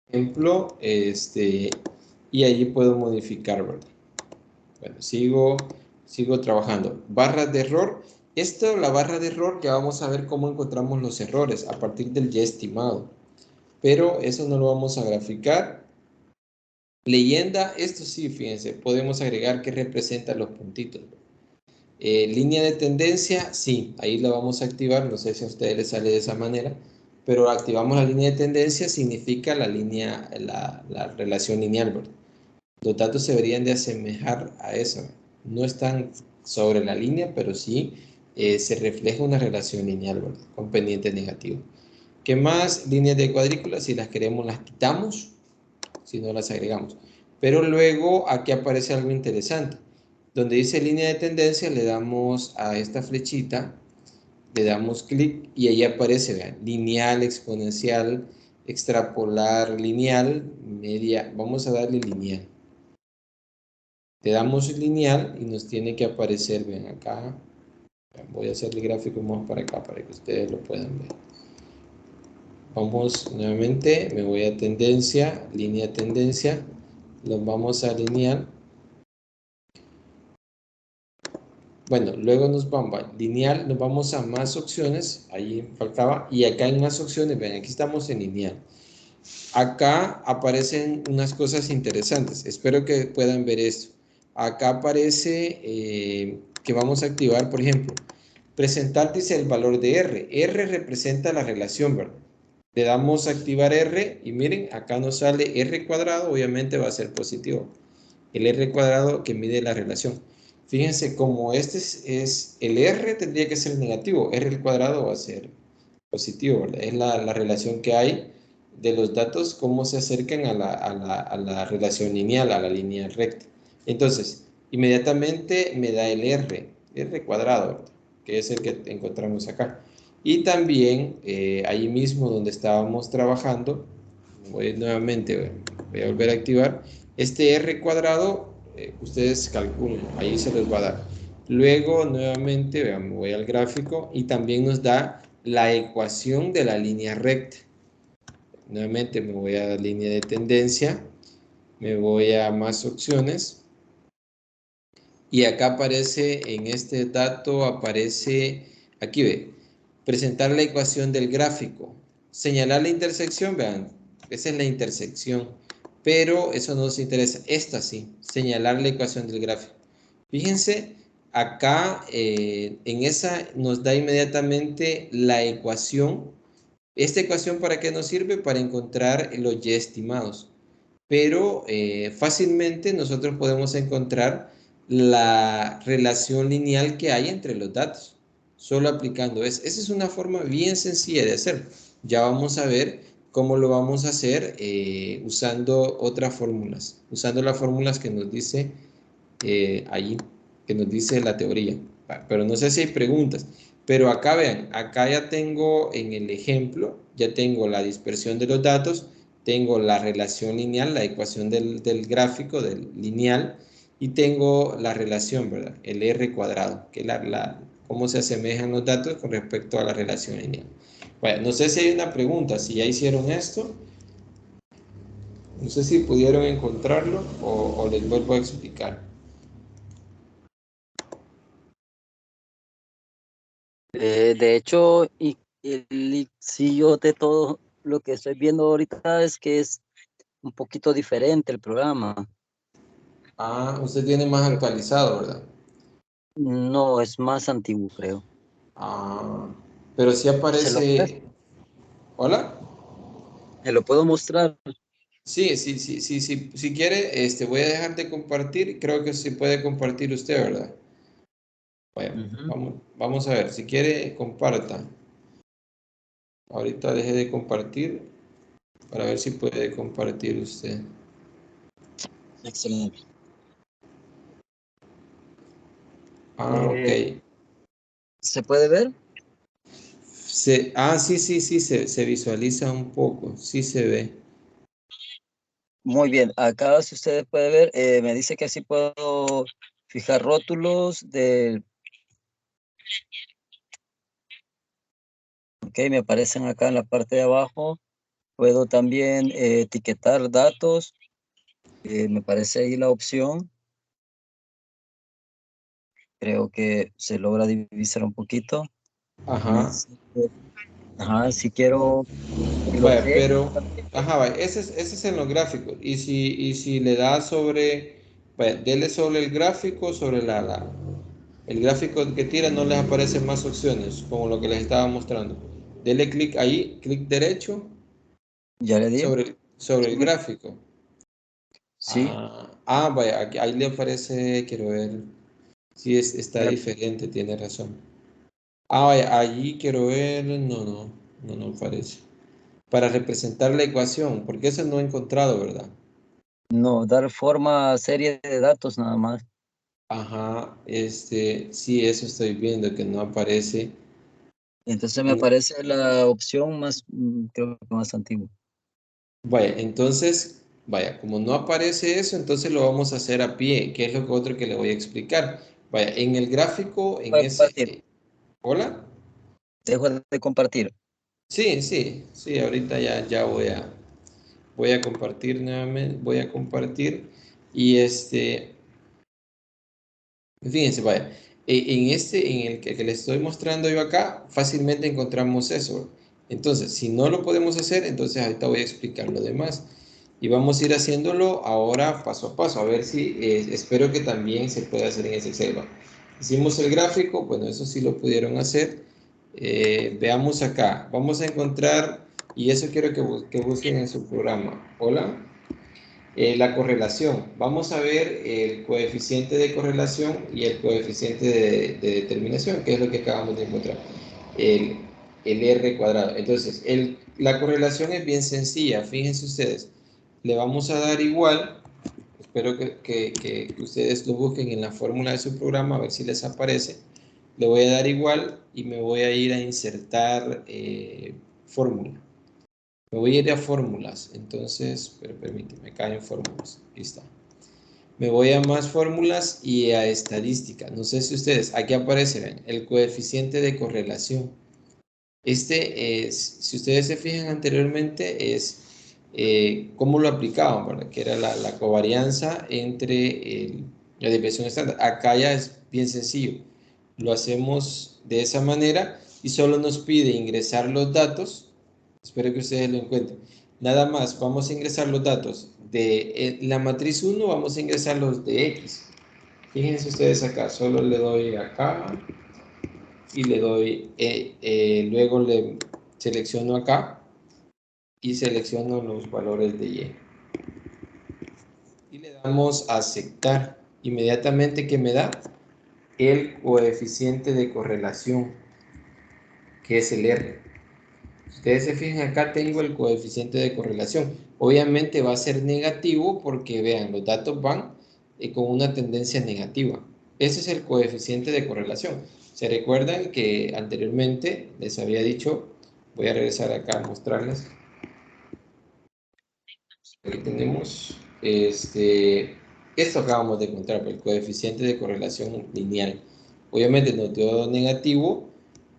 ejemplo. Y allí puedo modificar, ¿verdad? Bueno, sigo trabajando. Barras de error. Esto, la barra de error, ya vamos a ver cómo encontramos los errores a partir del ya estimado. Pero eso no lo vamos a graficar. Leyenda, esto sí, fíjense, podemos agregar que representa los puntitos. Línea de tendencia, sí, ahí la vamos a activar. No sé si a ustedes les sale de esa manera, pero activamos la línea de tendencia, significa la línea, la relación lineal, ¿verdad? Los datos se deberían de asemejar a eso. No están sobre la línea, pero sí se refleja una relación lineal, ¿verdad? Con pendiente negativo. ¿Qué más? Líneas de cuadrícula, si las queremos las quitamos, si no las agregamos. Pero luego aquí aparece algo interesante. Donde dice línea de tendencia, le damos a esta flechita, le damos clic y ahí aparece, vean, lineal, exponencial, extrapolar, lineal, media. Vamos a darle lineal. Le damos lineal y nos tiene que aparecer, ven acá. Voy a hacer el gráfico más para acá para que ustedes lo puedan ver. Vamos nuevamente, me voy a tendencia, línea tendencia, los vamos a lineal. Bueno, luego nos vamos a lineal, nos vamos a más opciones, ahí faltaba, y acá en más opciones, ven, aquí estamos en lineal. Acá aparecen unas cosas interesantes, espero que puedan ver esto. Acá aparece que vamos a activar, por ejemplo, presentar dice el valor de R. R representa la relación, ¿verdad? Le damos a activar R y miren, acá nos sale R cuadrado, obviamente va a ser positivo. El R cuadrado que mide la relación. Fíjense, como este es el R tendría que ser negativo, R al cuadrado va a ser positivo, ¿verdad? Es la relación que hay de los datos, cómo se acercan a la relación lineal, a la línea recta. Entonces, inmediatamente me da el R cuadrado, ¿verdad? Que es el que encontramos acá. Y también, ahí mismo donde estábamos trabajando, nuevamente, voy a volver a activar, este R cuadrado, ustedes calculen, ahí se les va a dar. Luego, nuevamente, vean, me voy al gráfico y también nos da la ecuación de la línea recta. Nuevamente me voy a la línea de tendencia, me voy a más opciones y acá aparece, en este dato aparece, aquí ve, presentar la ecuación del gráfico, señalar la intersección, vean, esa es la intersección, pero eso no nos interesa, esta sí, señalar la ecuación del gráfico. Fíjense, acá en esa nos da inmediatamente la ecuación. Esta ecuación, ¿para qué nos sirve? Para encontrar los ya estimados. Pero fácilmente nosotros podemos encontrar la relación lineal que hay entre los datos, solo aplicando eso. Esa es una forma bien sencilla de hacerlo. Ya vamos a ver cómo lo vamos a hacer usando otras fórmulas, usando las fórmulas que nos dice allí, que nos dice la teoría. Pero no sé si hay preguntas. Pero acá vean, acá ya tengo en el ejemplo, ya tengo la dispersión de los datos, tengo la relación lineal, la ecuación del gráfico, del lineal, y tengo la relación, ¿verdad? El R cuadrado, que es cómo se asemejan los datos con respecto a la relación lineal. Bueno, no sé si hay una pregunta, si ya hicieron esto, no sé si pudieron encontrarlo o les vuelvo a explicar. De hecho, si yo de todo lo que estoy viendo ahorita es que es un poquito diferente el programa. Ah, usted tiene más actualizado, ¿verdad? No, es más antiguo, creo. Ah, pero sí ¿Se lo, aparece. ¿Hola? se lo puedo mostrar? Sí, sí, sí, sí, sí. Si quiere, voy a dejar de compartir. Creo que sí puede compartir usted, ¿verdad? Bueno, Ujú. vamos a ver. Si quiere, comparta. Ahorita deje de compartir para ver si puede compartir usted. Excelente. Ah, ok. ¿Se puede ver? se visualiza un poco, sí se ve. Muy bien, acá si ustedes pueden ver, me dice que así puedo fijar rótulos ok, me aparecen acá en la parte de abajo. Puedo también etiquetar datos, me parece ahí la opción. Creo que se logra divisar un poquito. Me Ajá. dice ajá, si quiero que los Vaya, de pero, también. ajá, vaya, ese es en los gráficos. Y si le da sobre, vaya, dele sobre el gráfico, sobre el gráfico que tira, no les aparecen más opciones, como lo que les estaba mostrando. Dele clic ahí, clic derecho, Ya le di. sobre el gráfico. Sí, Vaya, ahí le aparece, quiero ver, sí, está ya- diferente, tiene razón. Vaya, allí quiero ver, no aparece. Para representar la ecuación, porque eso no he encontrado, ¿verdad? no, dar forma a serie de datos nada más. Ajá, sí, eso estoy viendo que no aparece. Entonces me En- aparece la opción más, creo que más antigua. Vaya, entonces, vaya, como no aparece eso, entonces lo vamos a hacer a pie, que es lo que otro que le voy a explicar. Vaya, en el gráfico, en Para ese, compartir, ¿hola? dejo de compartir. Sí, ahorita ya voy a compartir nuevamente, voy a compartir y fíjense, vaya, en el que les estoy mostrando yo acá, fácilmente encontramos eso. Entonces, si no lo podemos hacer, entonces ahorita voy a explicar lo demás. Y vamos a ir haciéndolo ahora paso a paso, a ver si, espero que también se pueda hacer en ese Excel. ¿Va? Hicimos el gráfico, bueno, eso sí lo pudieron hacer. Veamos acá, vamos a encontrar, y eso quiero que busquen en su programa. Hola. La correlación. Vamos a ver el coeficiente de correlación y el coeficiente de determinación, que es lo que acabamos de encontrar. El, el R cuadrado. Entonces, la correlación es bien sencilla. Fíjense ustedes. Le vamos a dar igual. Espero que ustedes lo busquen en la fórmula de su programa, a ver si les aparece. Le voy a dar igual y me voy a ir a insertar fórmula. Me voy a ir a fórmulas, entonces, pero permíteme, acá en fórmulas, ahí está. Me voy a más fórmulas y a estadística. No sé si ustedes, aquí aparece ven, el coeficiente de correlación. Este es, si ustedes se fijan anteriormente, es cómo lo aplicaban, ¿verdad? Que era la covarianza entre la desviación estándar. Acá ya es bien sencillo. Lo hacemos de esa manera y solo nos pide ingresar los datos. Espero que ustedes lo encuentren. Nada más, vamos a ingresar los datos de la matriz 1, vamos a ingresar los de X. Fíjense ustedes acá, solo le doy acá y le doy, luego le selecciono acá y selecciono los valores de Y. Y le damos a aceptar. Inmediatamente que me da el coeficiente de correlación, que es el R. Ustedes se fijan acá tengo el coeficiente de correlación. Obviamente va a ser negativo porque vean, los datos van con una tendencia negativa. Ese es el coeficiente de correlación. Se recuerdan que anteriormente les había dicho, voy a regresar acá a mostrarles. Aquí tenemos esto acabamos de encontrar, el coeficiente de correlación lineal. Obviamente nos dio negativo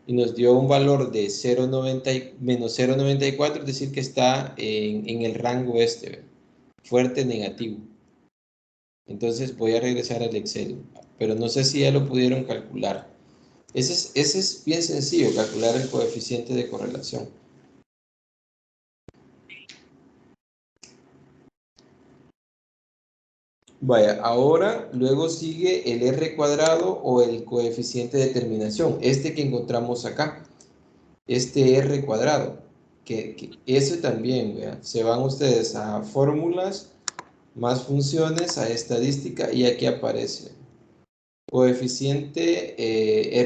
y nos dio un valor de 0,90 menos 0,94, es decir, que está en el rango fuerte negativo. Entonces voy a regresar al Excel, pero no sé si ya lo pudieron calcular. Ese es bien sencillo, calcular el coeficiente de correlación. Vaya, ahora luego sigue el R cuadrado o el coeficiente de determinación, este que encontramos acá, este R cuadrado, que ese también, vea, se van ustedes a fórmulas, más funciones, a estadística y aquí aparece coeficiente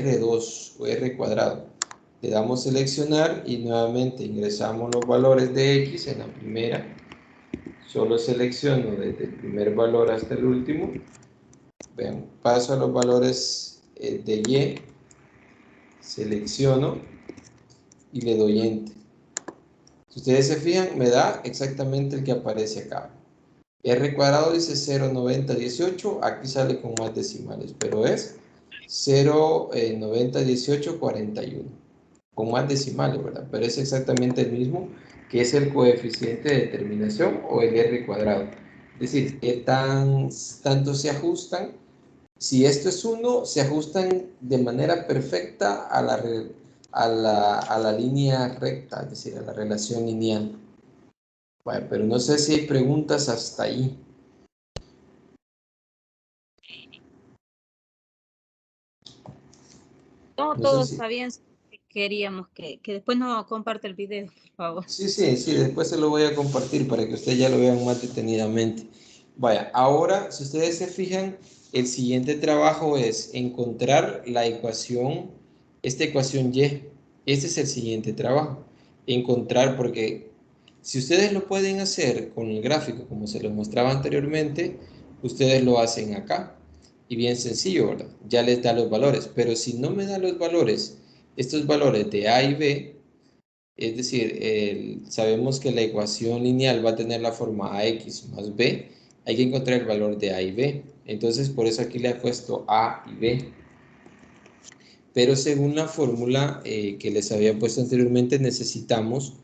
R2 o R cuadrado. Le damos seleccionar y nuevamente ingresamos los valores de X en la primera. Solo selecciono desde el primer valor hasta el último. Vean, paso a los valores de Y, selecciono y le doy Enter. Si ustedes se fijan, me da exactamente el que aparece acá. R cuadrado dice 0,9018, aquí sale con más decimales, pero es 0,901841, con más decimales, ¿verdad? Pero es exactamente el mismo que es el coeficiente de determinación o el R cuadrado. Es decir, que tanto se ajustan. Si esto es 1, se ajustan de manera perfecta a la línea recta, es decir, a la relación lineal. Bueno, pero no sé si hay preguntas hasta ahí. No, No sé todo si... está bien. Queríamos que después nos comparte el video, por favor. Sí, después se lo voy a compartir para que ustedes ya lo vean más detenidamente. Vaya, ahora, si ustedes se fijan, el siguiente trabajo es encontrar la ecuación, esta ecuación Y. Este es el siguiente trabajo. Encontrar, porque si ustedes lo pueden hacer con el gráfico, como se los mostraba anteriormente, ustedes lo hacen acá. Y bien sencillo, ¿verdad? Ya les da los valores. Pero si no me da los valores, estos valores de A y B, es decir, sabemos que la ecuación lineal va a tener la forma ax más b. Hay que encontrar el valor de a y b. Entonces, por eso aquí le he puesto a y b. Pero según la fórmula que les había puesto anteriormente, necesitamos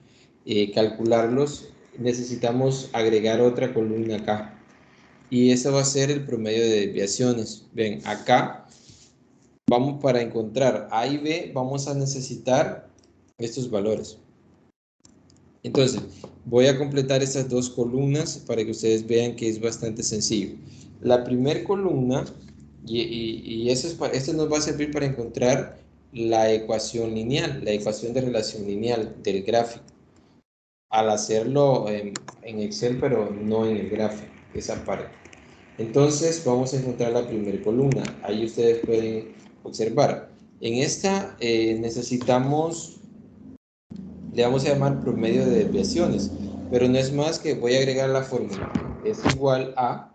calcularlos. Necesitamos agregar otra columna acá. Y eso va a ser el promedio de desviaciones. Ven, acá vamos para encontrar a y b, vamos a necesitar estos valores. Entonces, voy a completar estas dos columnas para que ustedes vean que es bastante sencillo. La primera columna, y esto nos va a servir para encontrar la ecuación lineal, la ecuación de relación lineal del gráfico. Al hacerlo en Excel, pero no en el gráfico, esa parte. Entonces, vamos a encontrar la primera columna. Ahí ustedes pueden observar. En esta necesitamos, le vamos a llamar promedio de desviaciones, pero no es más que voy a agregar la fórmula, es igual a,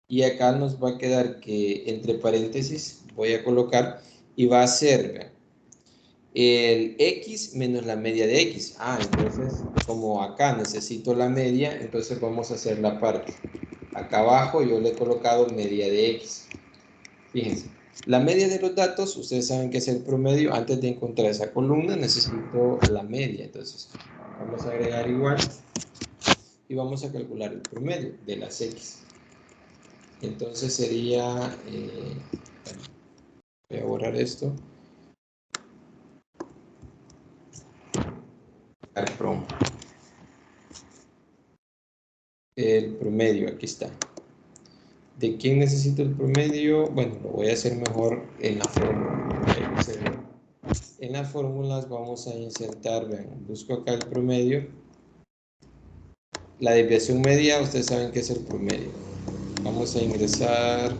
y acá nos va a quedar que entre paréntesis voy a colocar, y va a ser, vean, el x menos la media de x. Entonces, como acá necesito la media, entonces vamos a hacer la parte. Acá abajo yo le he colocado media de x. Fíjense, la media de los datos, ustedes saben que es el promedio. Antes de encontrar esa columna necesito la media. Entonces, vamos a agregar igual y vamos a calcular el promedio de las x. Entonces sería, voy a borrar esto. El promedio, aquí está. ¿De quién necesito el promedio? Bueno, lo voy a hacer mejor en la fórmula. En las fórmulas vamos a insertar, vean, busco acá el promedio. La desviación media, ustedes saben que es el promedio. Vamos a ingresar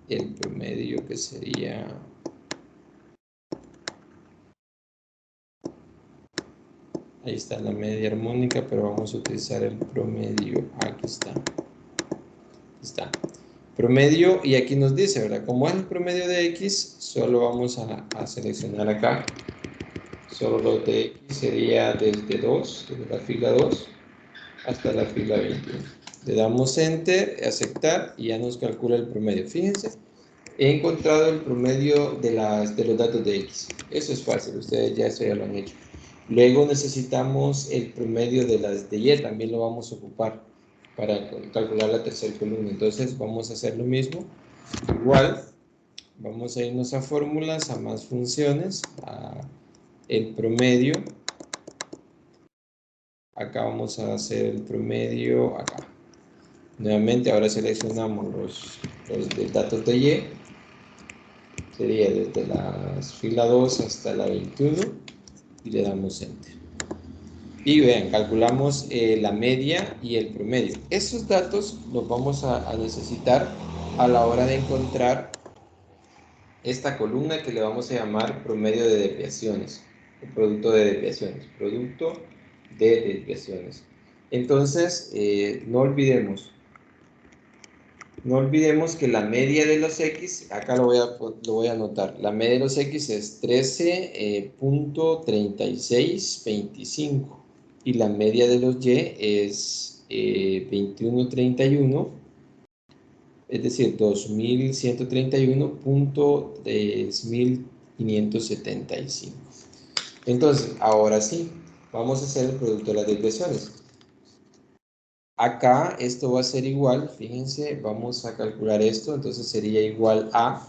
el promedio, que sería... Ahí está la media armónica, pero vamos a utilizar el promedio. Aquí está. Está. Promedio, y aquí nos dice, ¿verdad? Como es el promedio de X, solo vamos a seleccionar acá. Solo los de X sería desde 2, desde la fila 2 hasta la fila 21. Le damos Enter, aceptar, y ya nos calcula el promedio. Fíjense, he encontrado el promedio de los datos de X. Eso es fácil, ustedes ya eso ya lo han hecho. Luego necesitamos el promedio de las de Y, también lo vamos a ocupar para calcular la tercera columna. Entonces vamos a hacer lo mismo. Igual, vamos a irnos a fórmulas, a más funciones, a el promedio. Acá vamos a hacer el promedio, acá. Nuevamente, ahora seleccionamos los datos de Y. Sería desde la fila 2 hasta la 21 y le damos Enter. Y vean, calculamos la media y el promedio. Esos datos los vamos a necesitar a la hora de encontrar esta columna que le vamos a llamar promedio de desviaciones, o producto de desviaciones, producto de desviaciones. Entonces, no olvidemos, No olvidemos que la media de los X, acá lo voy a anotar, la media de los X es 13.3625 y la media de los Y es 2131, es decir, 2131.3575. Entonces, ahora sí, vamos a hacer el producto de las desviaciones. Acá esto va a ser igual, fíjense, vamos a calcular esto, entonces sería igual a,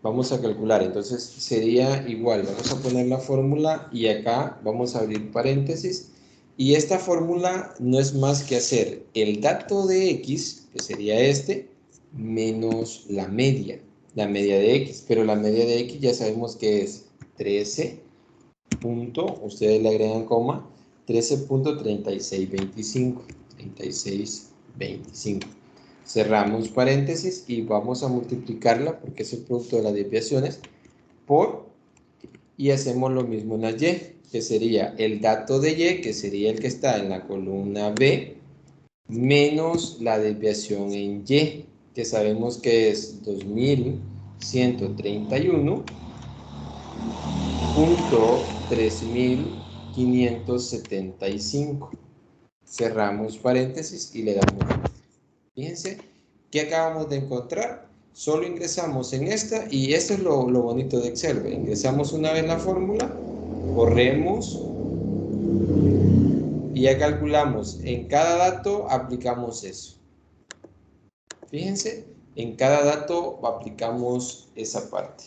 vamos a calcular, entonces sería igual, vamos a poner la fórmula y acá vamos a abrir paréntesis, y esta fórmula no es más que hacer el dato de X, que sería este, menos la media de X, pero la media de X ya sabemos que es 13 punto, ustedes le agregan coma, 13.3625, 3625. Cerramos paréntesis y vamos a multiplicarla, porque es el producto de las desviaciones, por, y hacemos lo mismo en la Y, que sería el dato de Y, que sería el que está en la columna B, menos la desviación en Y, que sabemos que es 2131.3575. Cerramos paréntesis y le damos. Fíjense, ¿qué acabamos de encontrar? Solo ingresamos en esta y esto es lo bonito de Excel. Ingresamos una vez la fórmula, corremos y ya calculamos. En cada dato aplicamos eso. Fíjense, en cada dato aplicamos esa parte.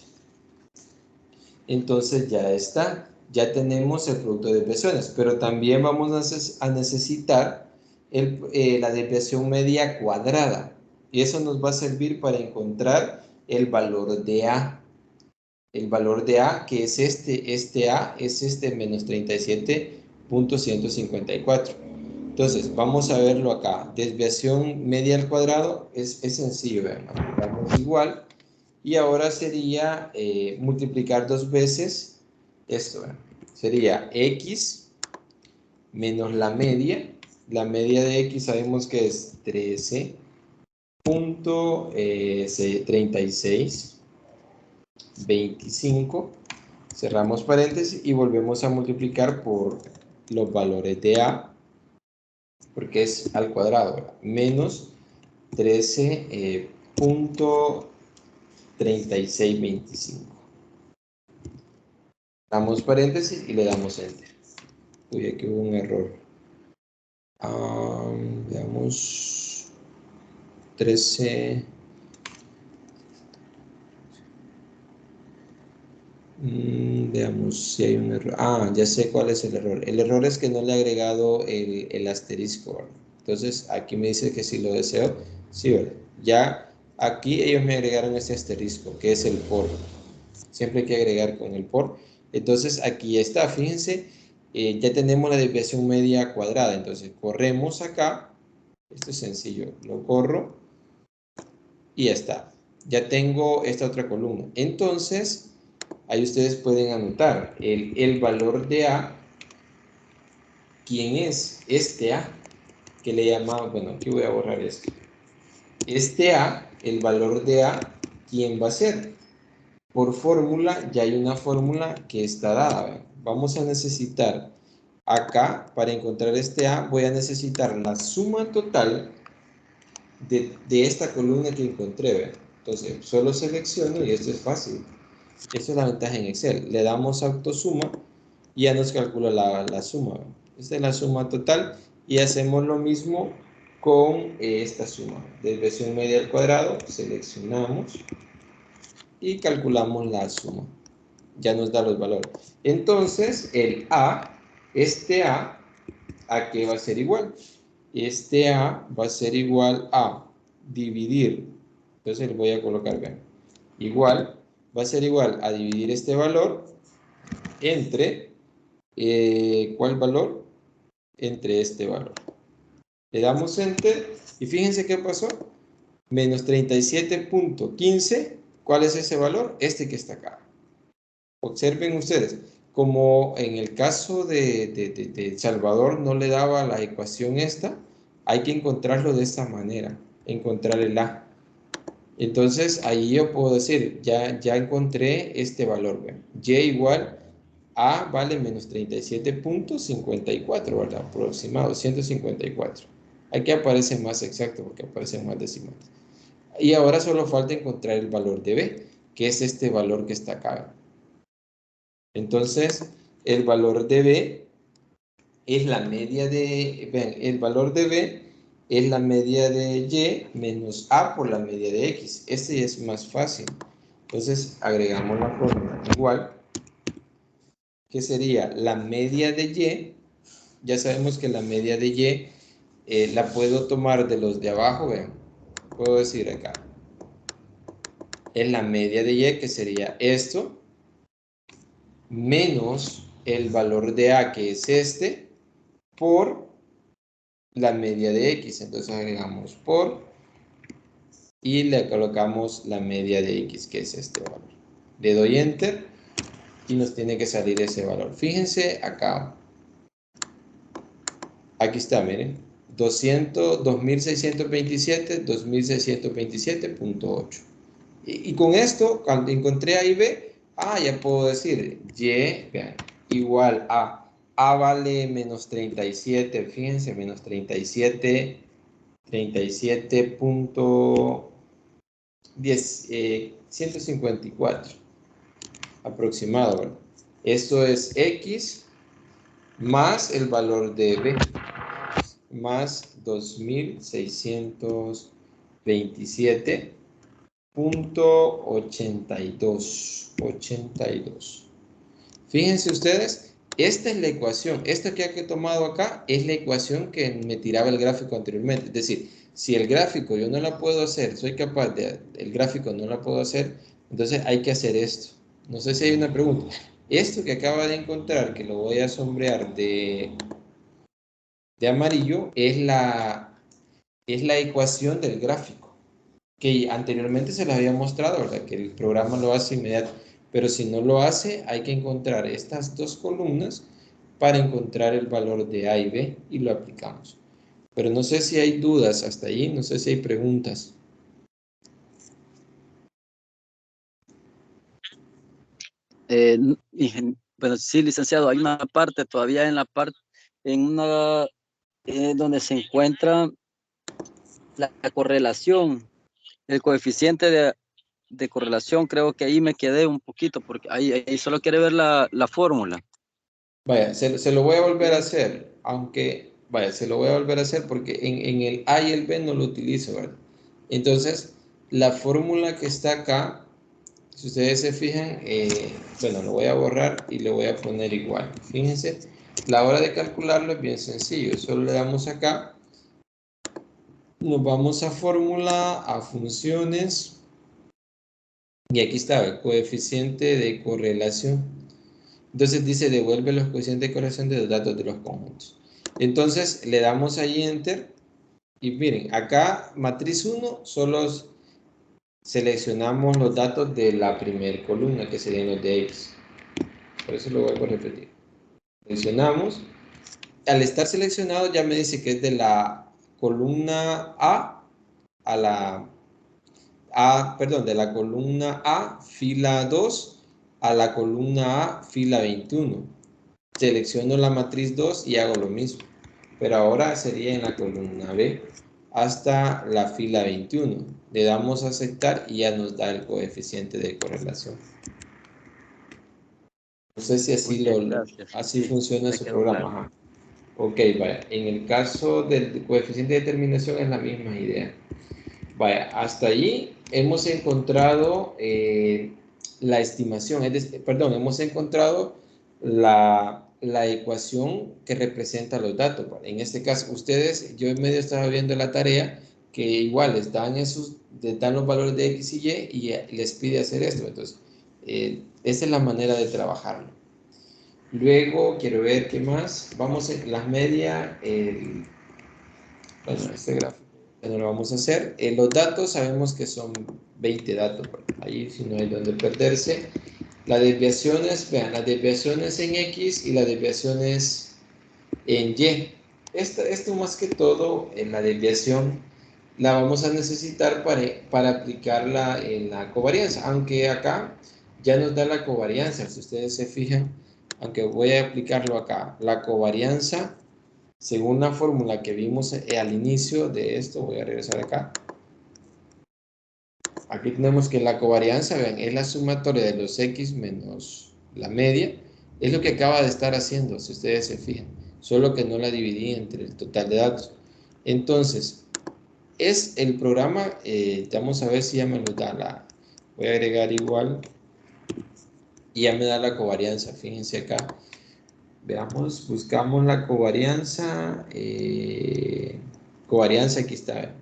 Entonces ya está, ya tenemos el producto de desviaciones, pero también vamos a necesitar la desviación media cuadrada, y eso nos va a servir para encontrar el valor de A. El valor de A, que es este A, es este menos 37.154. Entonces, vamos a verlo acá. Desviación media al cuadrado es sencillo, vean, aplicamos igual. Y ahora sería multiplicar dos veces esto. Sería X menos la media. La media de X sabemos que es 13.3625. Cerramos paréntesis y volvemos a multiplicar por los valores de A, porque es al cuadrado, ¿verdad? Menos 13.3625. Damos paréntesis y le damos enter. Uy, aquí hubo un error. Veamos. 13. Veamos si hay un error. Ya sé cuál es el error. El error es que no le he agregado el asterisco. Entonces, aquí me dice que si lo deseo. Sí, ¿verdad? Ya aquí ellos me agregaron este asterisco, que es el por. Siempre hay que agregar con el por. Entonces, aquí está. Fíjense, ya tenemos la desviación media cuadrada. Entonces, corremos acá. Esto es sencillo. Lo corro y ya está. Ya tengo esta otra columna. Entonces, ahí ustedes pueden anotar el valor de A. ¿Quién es? Este A, que le llamamos, bueno, aquí voy a borrar esto. Este A, el valor de A, ¿quién va a ser? Por fórmula, ya hay una fórmula que está dada. ¿Ven? Vamos a necesitar acá, para encontrar este A, voy a necesitar la suma total de esta columna que encontré. ¿Ven? Entonces, solo selecciono y esto es fácil. Esa es la ventaja en Excel. Le damos autosuma y ya nos calcula la suma. Esta es la suma total y hacemos lo mismo con esta suma. Desviación media al cuadrado, seleccionamos y calculamos la suma. Ya nos da los valores. Entonces, el A, este ¿a qué va a ser igual? Este A va a ser igual a dividir. Entonces, le voy a colocar, vean, igual, va a ser igual a dividir este valor entre, ¿cuál valor? Entre este valor. Le damos enter y fíjense qué pasó. Menos 37.15. ¿Cuál es ese valor? Este que está acá. Observen ustedes, como en el caso de Salvador no le daba la ecuación esta, hay que encontrarlo de esta manera, encontrar el A. Entonces, ahí yo puedo decir, ya encontré este valor, ¿ve? Y igual A vale menos 37.54, ¿verdad? Aproximado, 154. Aquí aparece más exacto porque aparecen más decimales. Y ahora solo falta encontrar el valor de B, que es este valor que está acá. Entonces, el valor de B es la media de, vean, el valor de B es la media de Y menos A por la media de X. Este es más fácil. Entonces, agregamos la fórmula igual, que sería la media de Y. Ya sabemos que la media de Y la puedo tomar de los de abajo, vean. Puedo decir acá, es la media de Y, que sería esto, menos el valor de A, que es este, por la media de X. Entonces agregamos por y le colocamos la media de X, que es este valor. Le doy Enter y nos tiene que salir ese valor. Fíjense acá. Aquí está, miren. 2627, 2627.8. Y con esto, cuando encontré A y B, ya puedo decir Y, vean, igual a A vale menos 37, fíjense, menos 37, 154 aproximado, ¿verdad? Esto es X más el valor de B, más 2627.82. Fíjense ustedes, esta es la ecuación. Esta que he tomado acá es la ecuación que me tiraba el gráfico anteriormente. Es decir, si el gráfico yo no la puedo hacer, soy capaz de, el gráfico no la puedo hacer, entonces hay que hacer esto. No sé si hay una pregunta. Esto que acaba de encontrar, que lo voy a sombrear de amarillo, es la ecuación del gráfico, que anteriormente se les había mostrado, ¿verdad? Que el programa lo hace inmediato, pero si no lo hace, hay que encontrar estas dos columnas para encontrar el valor de A y B y lo aplicamos. Pero no sé si hay dudas hasta ahí, no sé si hay preguntas. Bueno, sí, licenciado, hay una parte todavía en una, donde se encuentra la correlación, el coeficiente de correlación. Creo que ahí me quedé un poquito, porque ahí solo quiere ver la fórmula. Vaya, se lo voy a volver a hacer, aunque, vaya, se lo voy a volver a hacer porque en el A y el B no lo utilizo, ¿verdad? Entonces, la fórmula que está acá, si ustedes se fijan, bueno, lo voy a borrar y le voy a poner igual. Fíjense, la hora de calcularlo es bien sencillo, solo le damos acá, nos vamos a fórmula, a funciones, y aquí está el coeficiente de correlación. Entonces dice, devuelve los coeficientes de correlación de los datos de los conjuntos. Entonces le damos ahí Enter, y miren, acá matriz 1 solo seleccionamos los datos de la primera columna, que serían los de X. Por eso lo vuelvo a repetir. Seleccionamos. Al estar seleccionado ya me dice que es de la columna a la perdón, de la columna A, fila 2, a la columna A, fila 21. Selecciono la matriz 2 y hago lo mismo. Pero ahora sería en la columna B hasta la fila 21. Le damos a aceptar y ya nos da el coeficiente de correlación. No sé si así, así funciona su programa. Claro. Ok, vaya. En el caso del coeficiente de determinación es la misma idea. Vaya, hasta allí hemos encontrado la estimación, perdón, hemos encontrado la ecuación que representa los datos. En este caso, ustedes, yo en medio estaba viendo la tarea que igual les dan los valores de X y Y les pide hacer esto. Entonces, esa es la manera de trabajarlo. Luego, quiero ver qué más. Vamos a las medias, bueno, este gráfico no lo vamos a hacer. Los datos sabemos que son 20 datos, ahí si no hay donde perderse. Las desviaciones, vean, las desviaciones en X y las desviaciones en Y. Esto más que todo, en la desviación, la vamos a necesitar para aplicarla en la covarianza, aunque acá ya nos da la covarianza, si ustedes se fijan, aunque voy a aplicarlo acá, la covarianza, según la fórmula que vimos al inicio de esto, voy a regresar acá. Aquí tenemos que la covarianza, vean, es la sumatoria de los X menos la media. Es lo que acaba de estar haciendo, si ustedes se fijan. Solo que no la dividí entre el total de datos. Entonces, es el programa, vamos a ver si ya me lo da voy a agregar igual. Y ya me da la covarianza, fíjense acá. Veamos, buscamos la covarianza. Covarianza, aquí está.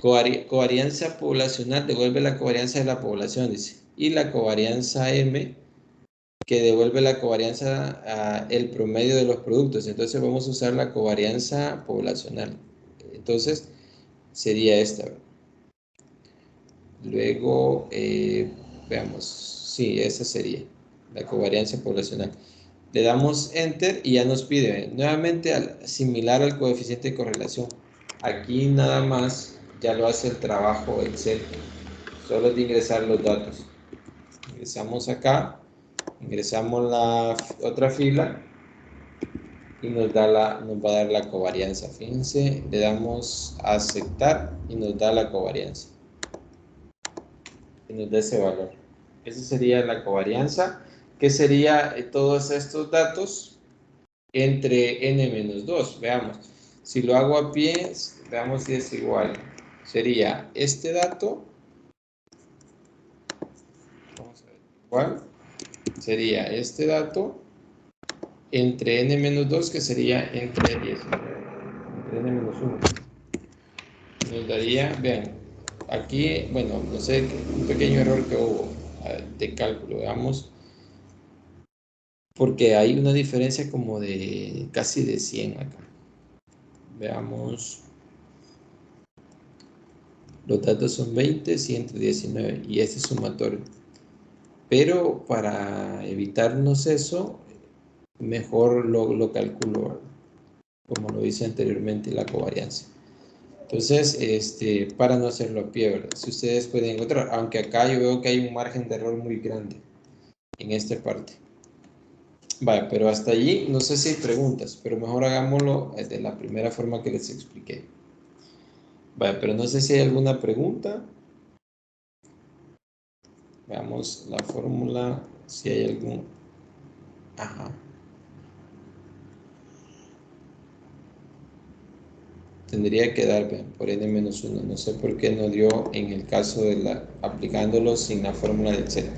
Covarianza poblacional devuelve la covarianza de la población, dice. Y la covarianza M, que devuelve la covarianza el promedio de los productos. Entonces vamos a usar la covarianza poblacional. Entonces sería esta. Luego, veamos. Sí, esa sería la covarianza poblacional. Le damos Enter y ya nos pide nuevamente similar al coeficiente de correlación. Aquí nada más ya lo hace el trabajo Excel. Solo es de ingresar los datos. Ingresamos acá, ingresamos la otra fila y nos va a dar la covarianza. Fíjense, le damos a aceptar y nos da la covarianza. Y nos da ese valor. Esa sería la covarianza, que sería todos estos datos entre n-2. Veamos, si lo hago a pie, veamos si es igual. Sería este dato, vamos a ver, igual, sería este dato entre n-2, que sería entre 19, entre n-1. Nos daría, vean, aquí, bueno, no sé, un pequeño error que hubo de cálculo, veamos, porque hay una diferencia como de casi de 100 acá. Veamos. Los datos son 20, 119 y este es sumatorio. Pero para evitarnos eso, mejor lo calculo, como lo hice anteriormente, la covarianza. Entonces, para no hacerlo a pie, ¿verdad? Si ustedes pueden encontrar, aunque acá yo veo que hay un margen de error muy grande en esta parte. Vale, pero hasta allí no sé si hay preguntas, pero mejor hagámoslo de la primera forma que les expliqué. Vale, pero no sé si hay alguna pregunta. Veamos la fórmula, si hay algún... Ajá. Tendría que dar por n-1. No sé por qué no dio en el caso de aplicándolo sin la fórmula de Excel.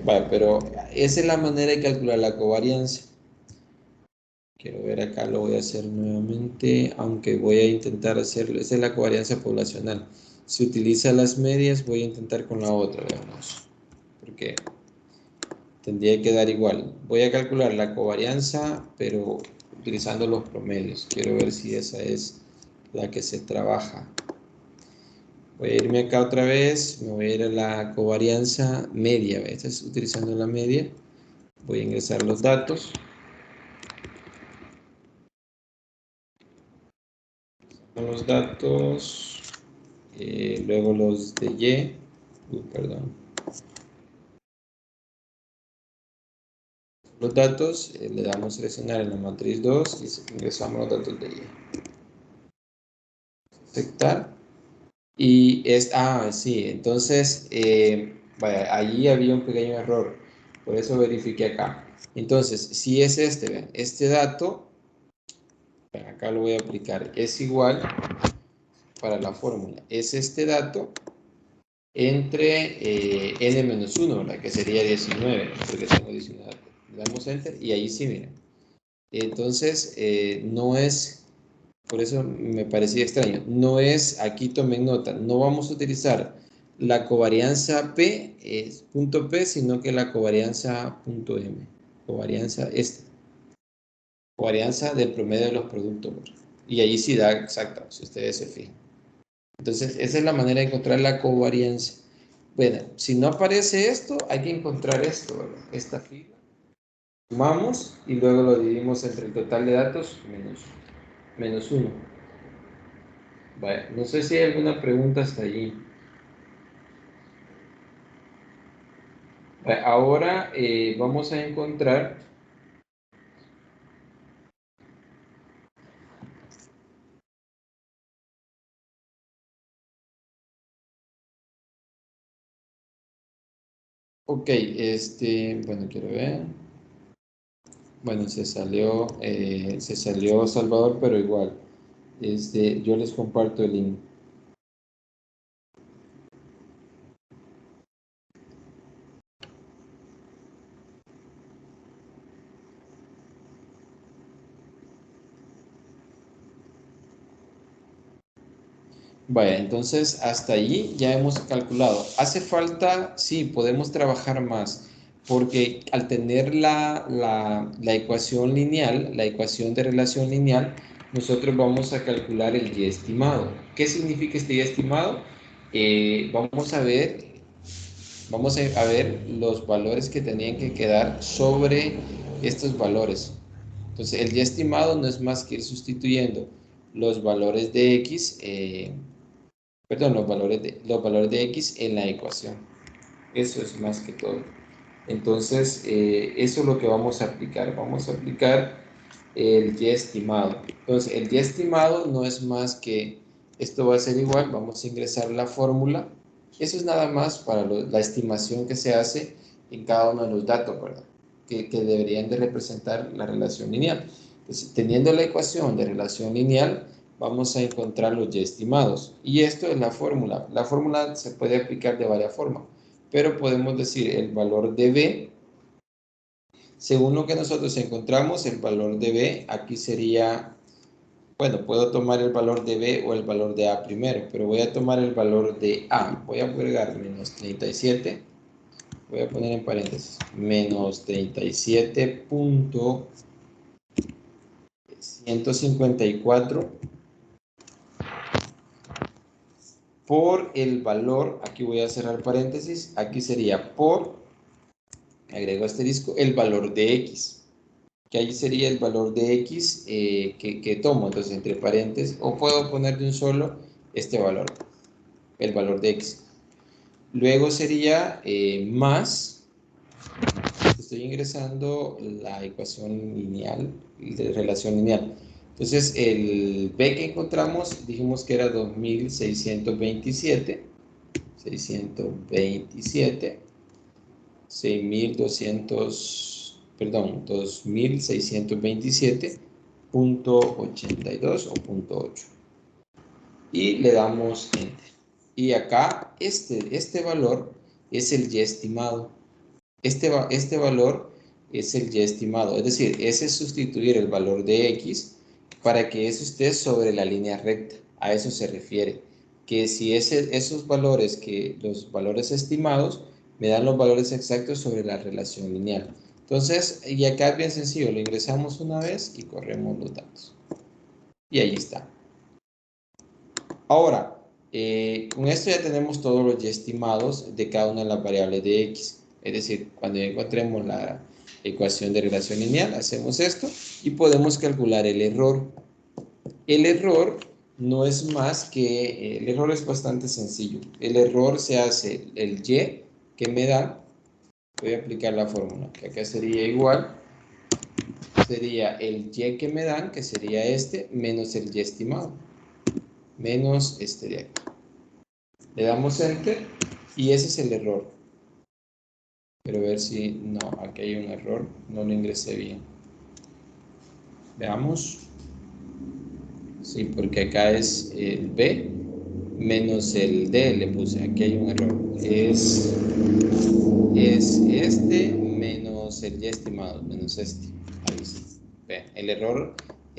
Vale, pero esa es la manera de calcular la covarianza. Quiero ver acá, lo voy a hacer nuevamente, aunque voy a intentar hacerlo. Esa es la covarianza poblacional. Si utiliza las medias, voy a intentar con la otra, veamos. Porque tendría que dar igual. Voy a calcular la covarianza, pero utilizando los promedios. Quiero ver si esa es la que se trabaja. Voy a irme acá otra vez. Me voy a ir a la covarianza media. Esta es utilizando la media. Voy a ingresar los datos. Los datos. Luego los de Y. Perdón. Los datos. Le damos seleccionar en la matriz 2 y ingresamos los datos de Y. Aceptar. Y sí, entonces, vaya, allí había un pequeño error, por eso verifiqué acá. Entonces, si es vean, este dato, acá lo voy a aplicar, es igual para la fórmula, es este dato entre n-1, ¿verdad? Que sería 19, porque tengo 19, le damos enter y ahí sí, miren. Entonces, no es... Por eso me parecía extraño. No es, aquí tomen nota, no vamos a utilizar la covarianza P, punto P, sino que la covarianza punto M. Covarianza Covarianza del promedio de los productos. Y ahí sí da exacta, si ustedes se fijan. Entonces, esa es la manera de encontrar la covarianza. Bueno, si no aparece esto, hay que encontrar esto, ¿verdad? Esta fila. Sumamos y luego lo dividimos entre el total de datos menos Menos 1. Vale, no sé si hay alguna pregunta hasta allí. Vale, ahora vamos a encontrar... Ok, bueno, quiero ver. Bueno, se salió Salvador, pero igual. Yo les comparto el link. Vaya, entonces hasta allí ya hemos calculado. ¿Hace falta? Sí, podemos trabajar más, porque al tener la ecuación lineal, la ecuación de relación lineal, nosotros vamos a calcular el y estimado. ¿Qué significa este y estimado? Vamos a ver los valores que tenían que quedar sobre estos valores. Entonces, el y estimado no es más que ir sustituyendo los valores de x, perdón, los valores de x en la ecuación. Eso es más que todo. Entonces, eso es lo que vamos a aplicar. Vamos a aplicar el y estimado. Entonces, el y estimado no es más que, esto va a ser igual, vamos a ingresar la fórmula. Eso es nada más para la estimación que se hace en cada uno de los datos, ¿verdad? Que deberían de representar la relación lineal. Entonces, teniendo la ecuación de relación lineal, vamos a encontrar los y estimados. Y esto es la fórmula. La fórmula se puede aplicar de varias formas, pero podemos decir el valor de B, según lo que nosotros encontramos, el valor de B aquí sería, bueno, puedo tomar el valor de B o el valor de A primero, pero voy a tomar el valor de A. Voy a agregar menos 37, voy a poner en paréntesis, menos 37.154 por el valor, aquí voy a cerrar paréntesis, aquí sería por, agrego asterisco, el valor de X. Que ahí sería el valor de x que tomo, entonces entre paréntesis, o puedo poner de un solo este valor, el valor de x. Luego sería más, estoy ingresando la ecuación lineal, de relación lineal. Entonces el b que encontramos, dijimos que era 2627, 2627.82 o .8. Y le damos Enter. Y acá este valor es el y estimado. Este valor es el y estimado. Es decir, ese es sustituir el valor de x para que eso esté sobre la línea recta. A eso se refiere. Que si esos valores, los valores estimados, me dan los valores exactos sobre la relación lineal. Entonces, y acá es bien sencillo, lo ingresamos una vez y corremos los datos. Y ahí está. Ahora, con esto ya tenemos todos los y estimados de cada una de las variables de x. Es decir, cuando ya encontremos la ecuación de relación lineal, hacemos esto y podemos calcular el error. El error no es más que, el error es bastante sencillo. El error se hace el y que me da, voy a aplicar la fórmula, que acá sería igual, sería el y que me dan, que sería este, menos el y estimado, menos este de aquí. Le damos Enter y ese es el error. Quiero ver si, no, aquí hay un error, no lo ingresé bien. Veamos. Sí, porque acá es el B menos el D, le puse, aquí hay un error. Es este menos el y estimado, menos este. Ahí sí. Vean, el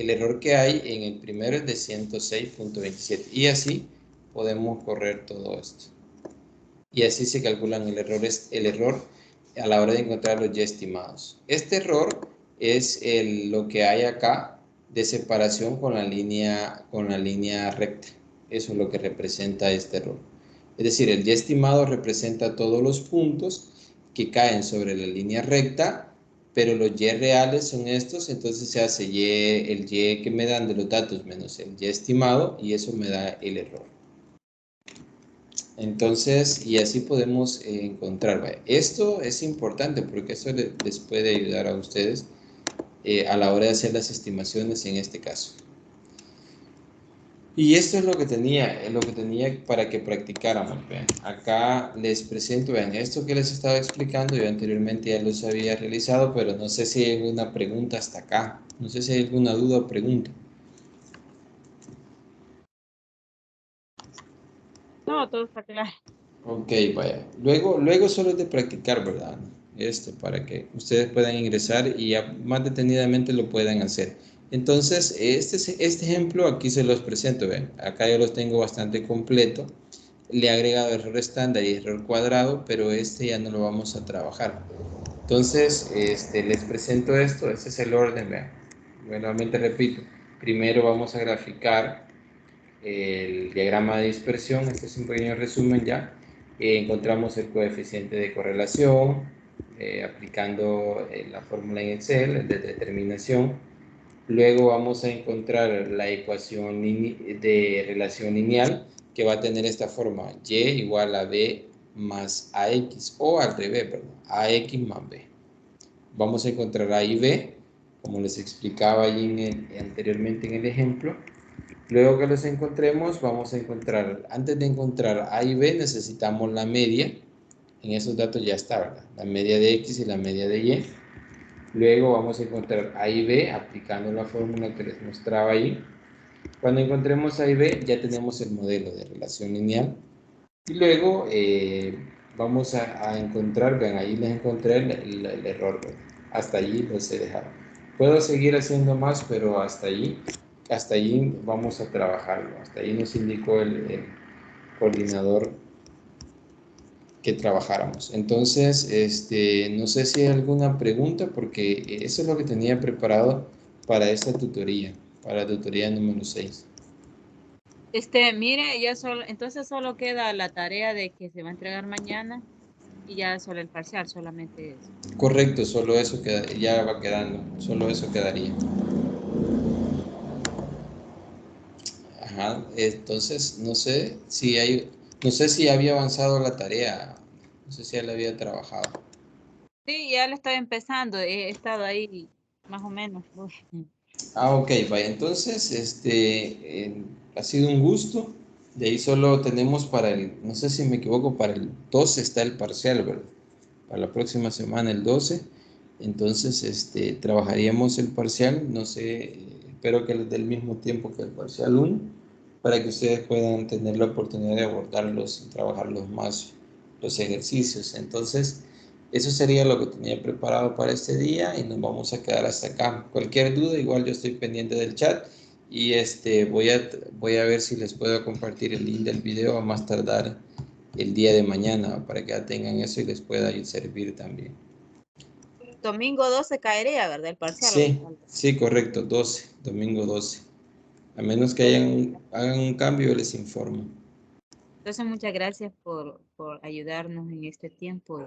error que hay en el primero es de 106.27 y así podemos correr todo esto. Y así se calculan el error a la hora de encontrar los y estimados. Este error es lo que hay acá de separación con la línea recta. Eso es lo que representa este error. Es decir, el y estimado representa todos los puntos que caen sobre la línea recta pero los y reales son estos, entonces se hace el y que me dan de los datos menos el y estimado, y eso me da el error. Entonces, y así podemos encontrar. Vaya. Esto es importante porque esto les puede ayudar a ustedes a la hora de hacer las estimaciones en este caso. Y esto es lo que tenía para que practicáramos. Vean. Acá les presento, vean, esto que les estaba explicando, yo anteriormente ya los había realizado, pero no sé si hay alguna pregunta hasta acá. No sé si hay alguna duda o pregunta. No, todo está claro. Ok, vaya. Luego solo es de practicar, ¿verdad? Esto, para que ustedes puedan ingresar y ya más detenidamente lo puedan hacer. Entonces, este ejemplo aquí se los presento, ven. Acá yo los tengo bastante completo. Le he agregado error estándar y error cuadrado, pero este ya no lo vamos a trabajar. Entonces, les presento esto. Este es el orden, vean. Nuevamente repito. Primero vamos a graficar el diagrama de dispersión. Este es un pequeño resumen ya. Encontramos el coeficiente de correlación, aplicando la fórmula en Excel de determinación. Luego vamos a encontrar la ecuación de relación lineal, que va a tener esta forma: y igual a b más ax, o al revés, perdón, ax más b. Vamos a encontrar a y b, como les explicaba allí anteriormente en el ejemplo. Luego que los encontremos, vamos a encontrar, antes de encontrar a y b, necesitamos la media. En esos datos ya está, ¿verdad? La media de x y la media de y. Luego vamos a encontrar a y b aplicando la fórmula que les mostraba ahí. Cuando encontremos a y b, ya tenemos el modelo de relación lineal. Y luego vamos a encontrar, vean, ahí les encontré el error. ¿Verdad? Hasta allí los he dejado. Puedo seguir haciendo más, pero hasta allí vamos a trabajarlo. Hasta allí nos indicó el coordinador que trabajáramos. Entonces, no sé si hay alguna pregunta, porque eso es lo que tenía preparado para esta tutoría, para la tutoría número 6. Mire, ya solo, entonces solo queda la tarea de que se va a entregar mañana y ya solo el parcial, solamente eso. Correcto, solo eso ya va quedando, solo eso quedaría. Ajá, entonces no sé si había avanzado la tarea, no sé si ya la había trabajado. Sí, ya lo estaba empezando, he estado ahí más o menos. Uy. Ok, vaya, entonces, ha sido un gusto. De ahí solo tenemos no sé si me equivoco, para el 12 está el parcial, ¿verdad? Para la próxima semana, el 12. Entonces, trabajaríamos el parcial, no sé, espero que les dé el mismo tiempo que el parcial 1, para que ustedes puedan tener la oportunidad de abordarlos y trabajarlos más los ejercicios. Entonces, eso sería lo que tenía preparado para este día y nos vamos a quedar hasta acá. Cualquier duda, igual yo estoy pendiente del chat y voy a ver si les puedo compartir el link del video a más tardar el día de mañana para que ya tengan eso y les pueda servir también. Domingo 12 caería, ¿verdad? El parcial. Sí, sí, correcto, 12, domingo 12. A menos que hagan un cambio, yo les informo. Entonces, muchas gracias por ayudarnos en este tiempo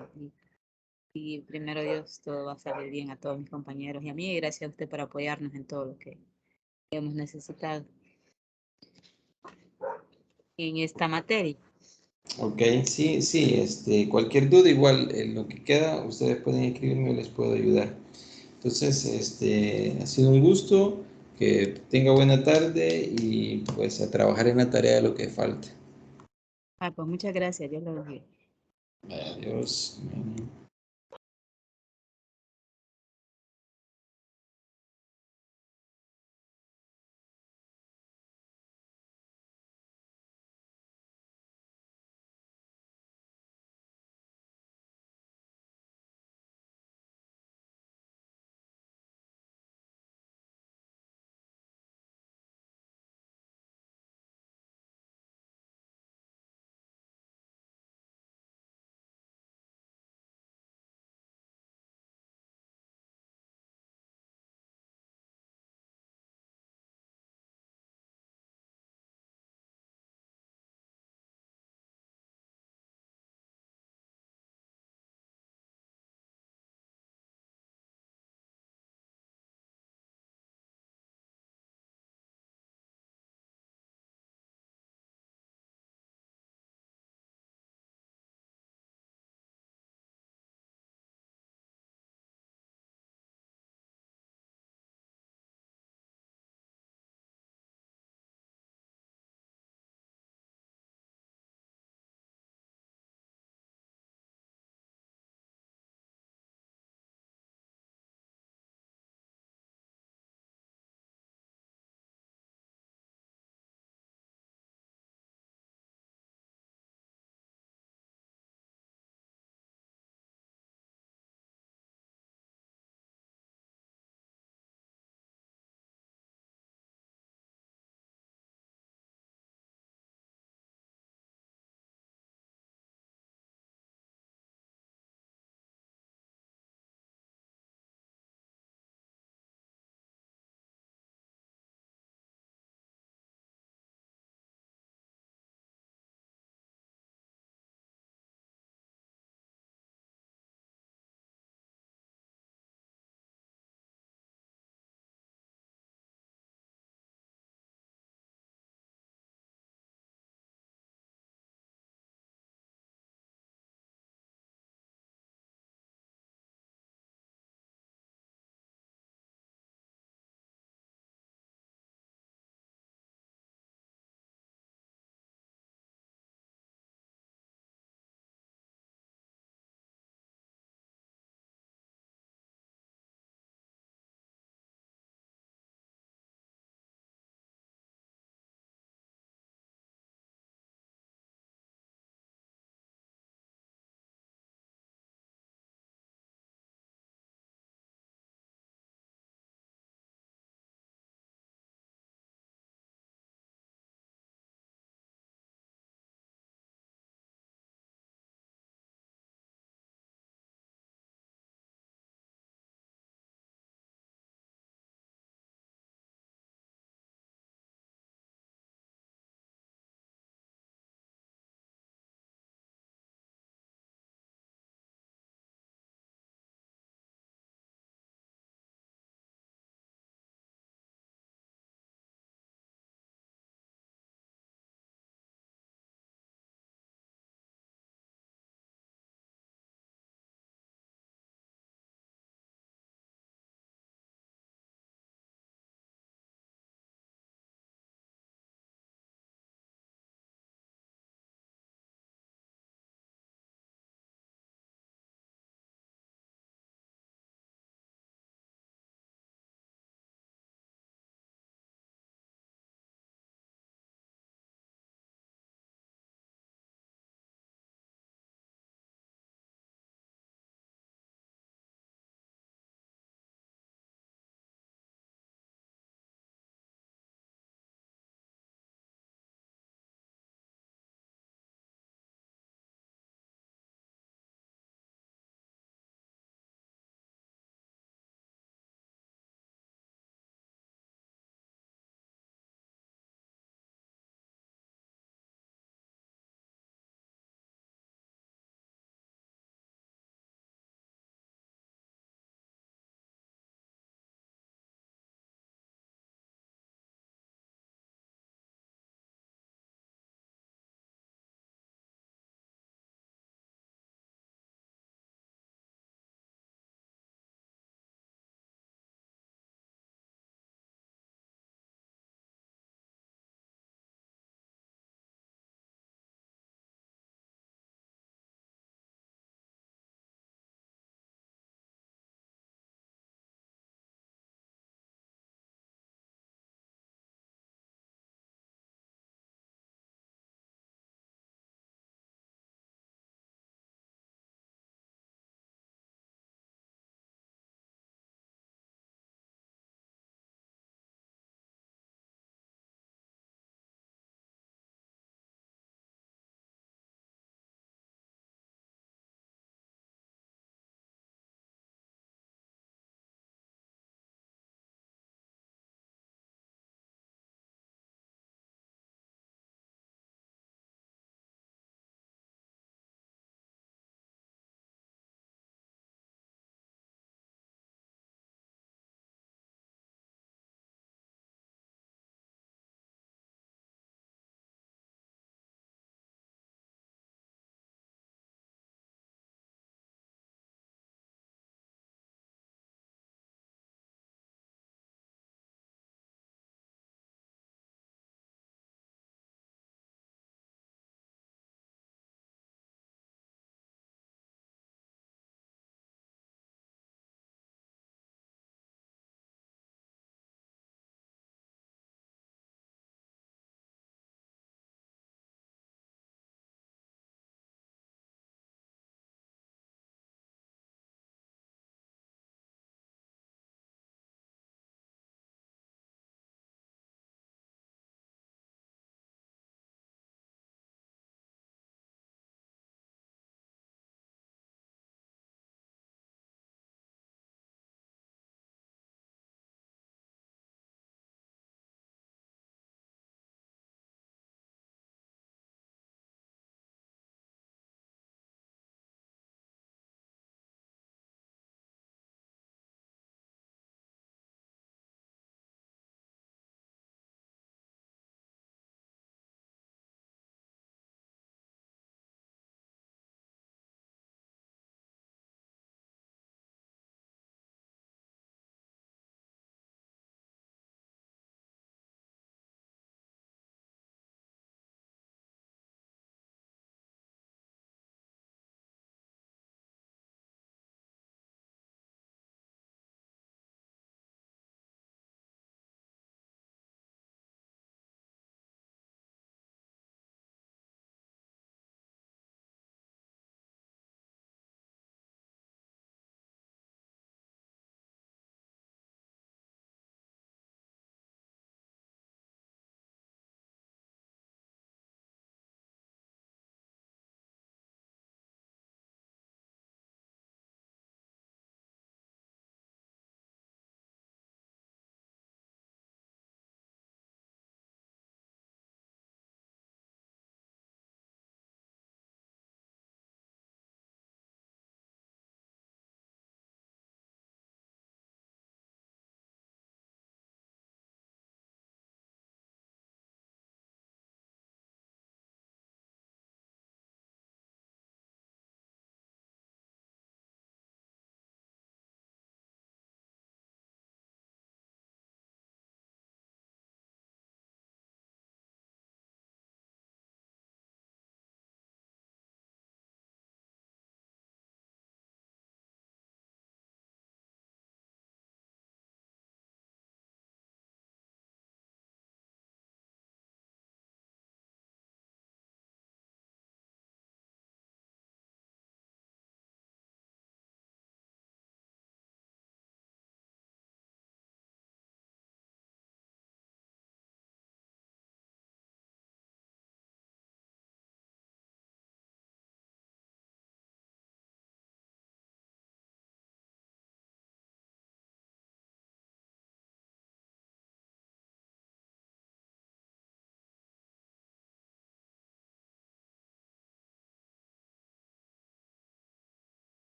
y primero Dios, todo va a salir bien a todos mis compañeros y a mí. Y gracias a usted por apoyarnos en todo lo que hemos necesitado en esta materia. Ok, sí, sí, cualquier duda, igual en lo que queda, ustedes pueden escribirme y les puedo ayudar. Entonces, ha sido un gusto, que tenga buena tarde y pues a trabajar en la tarea de lo que falte. Pues muchas gracias, Dios lo bendiga. Adiós.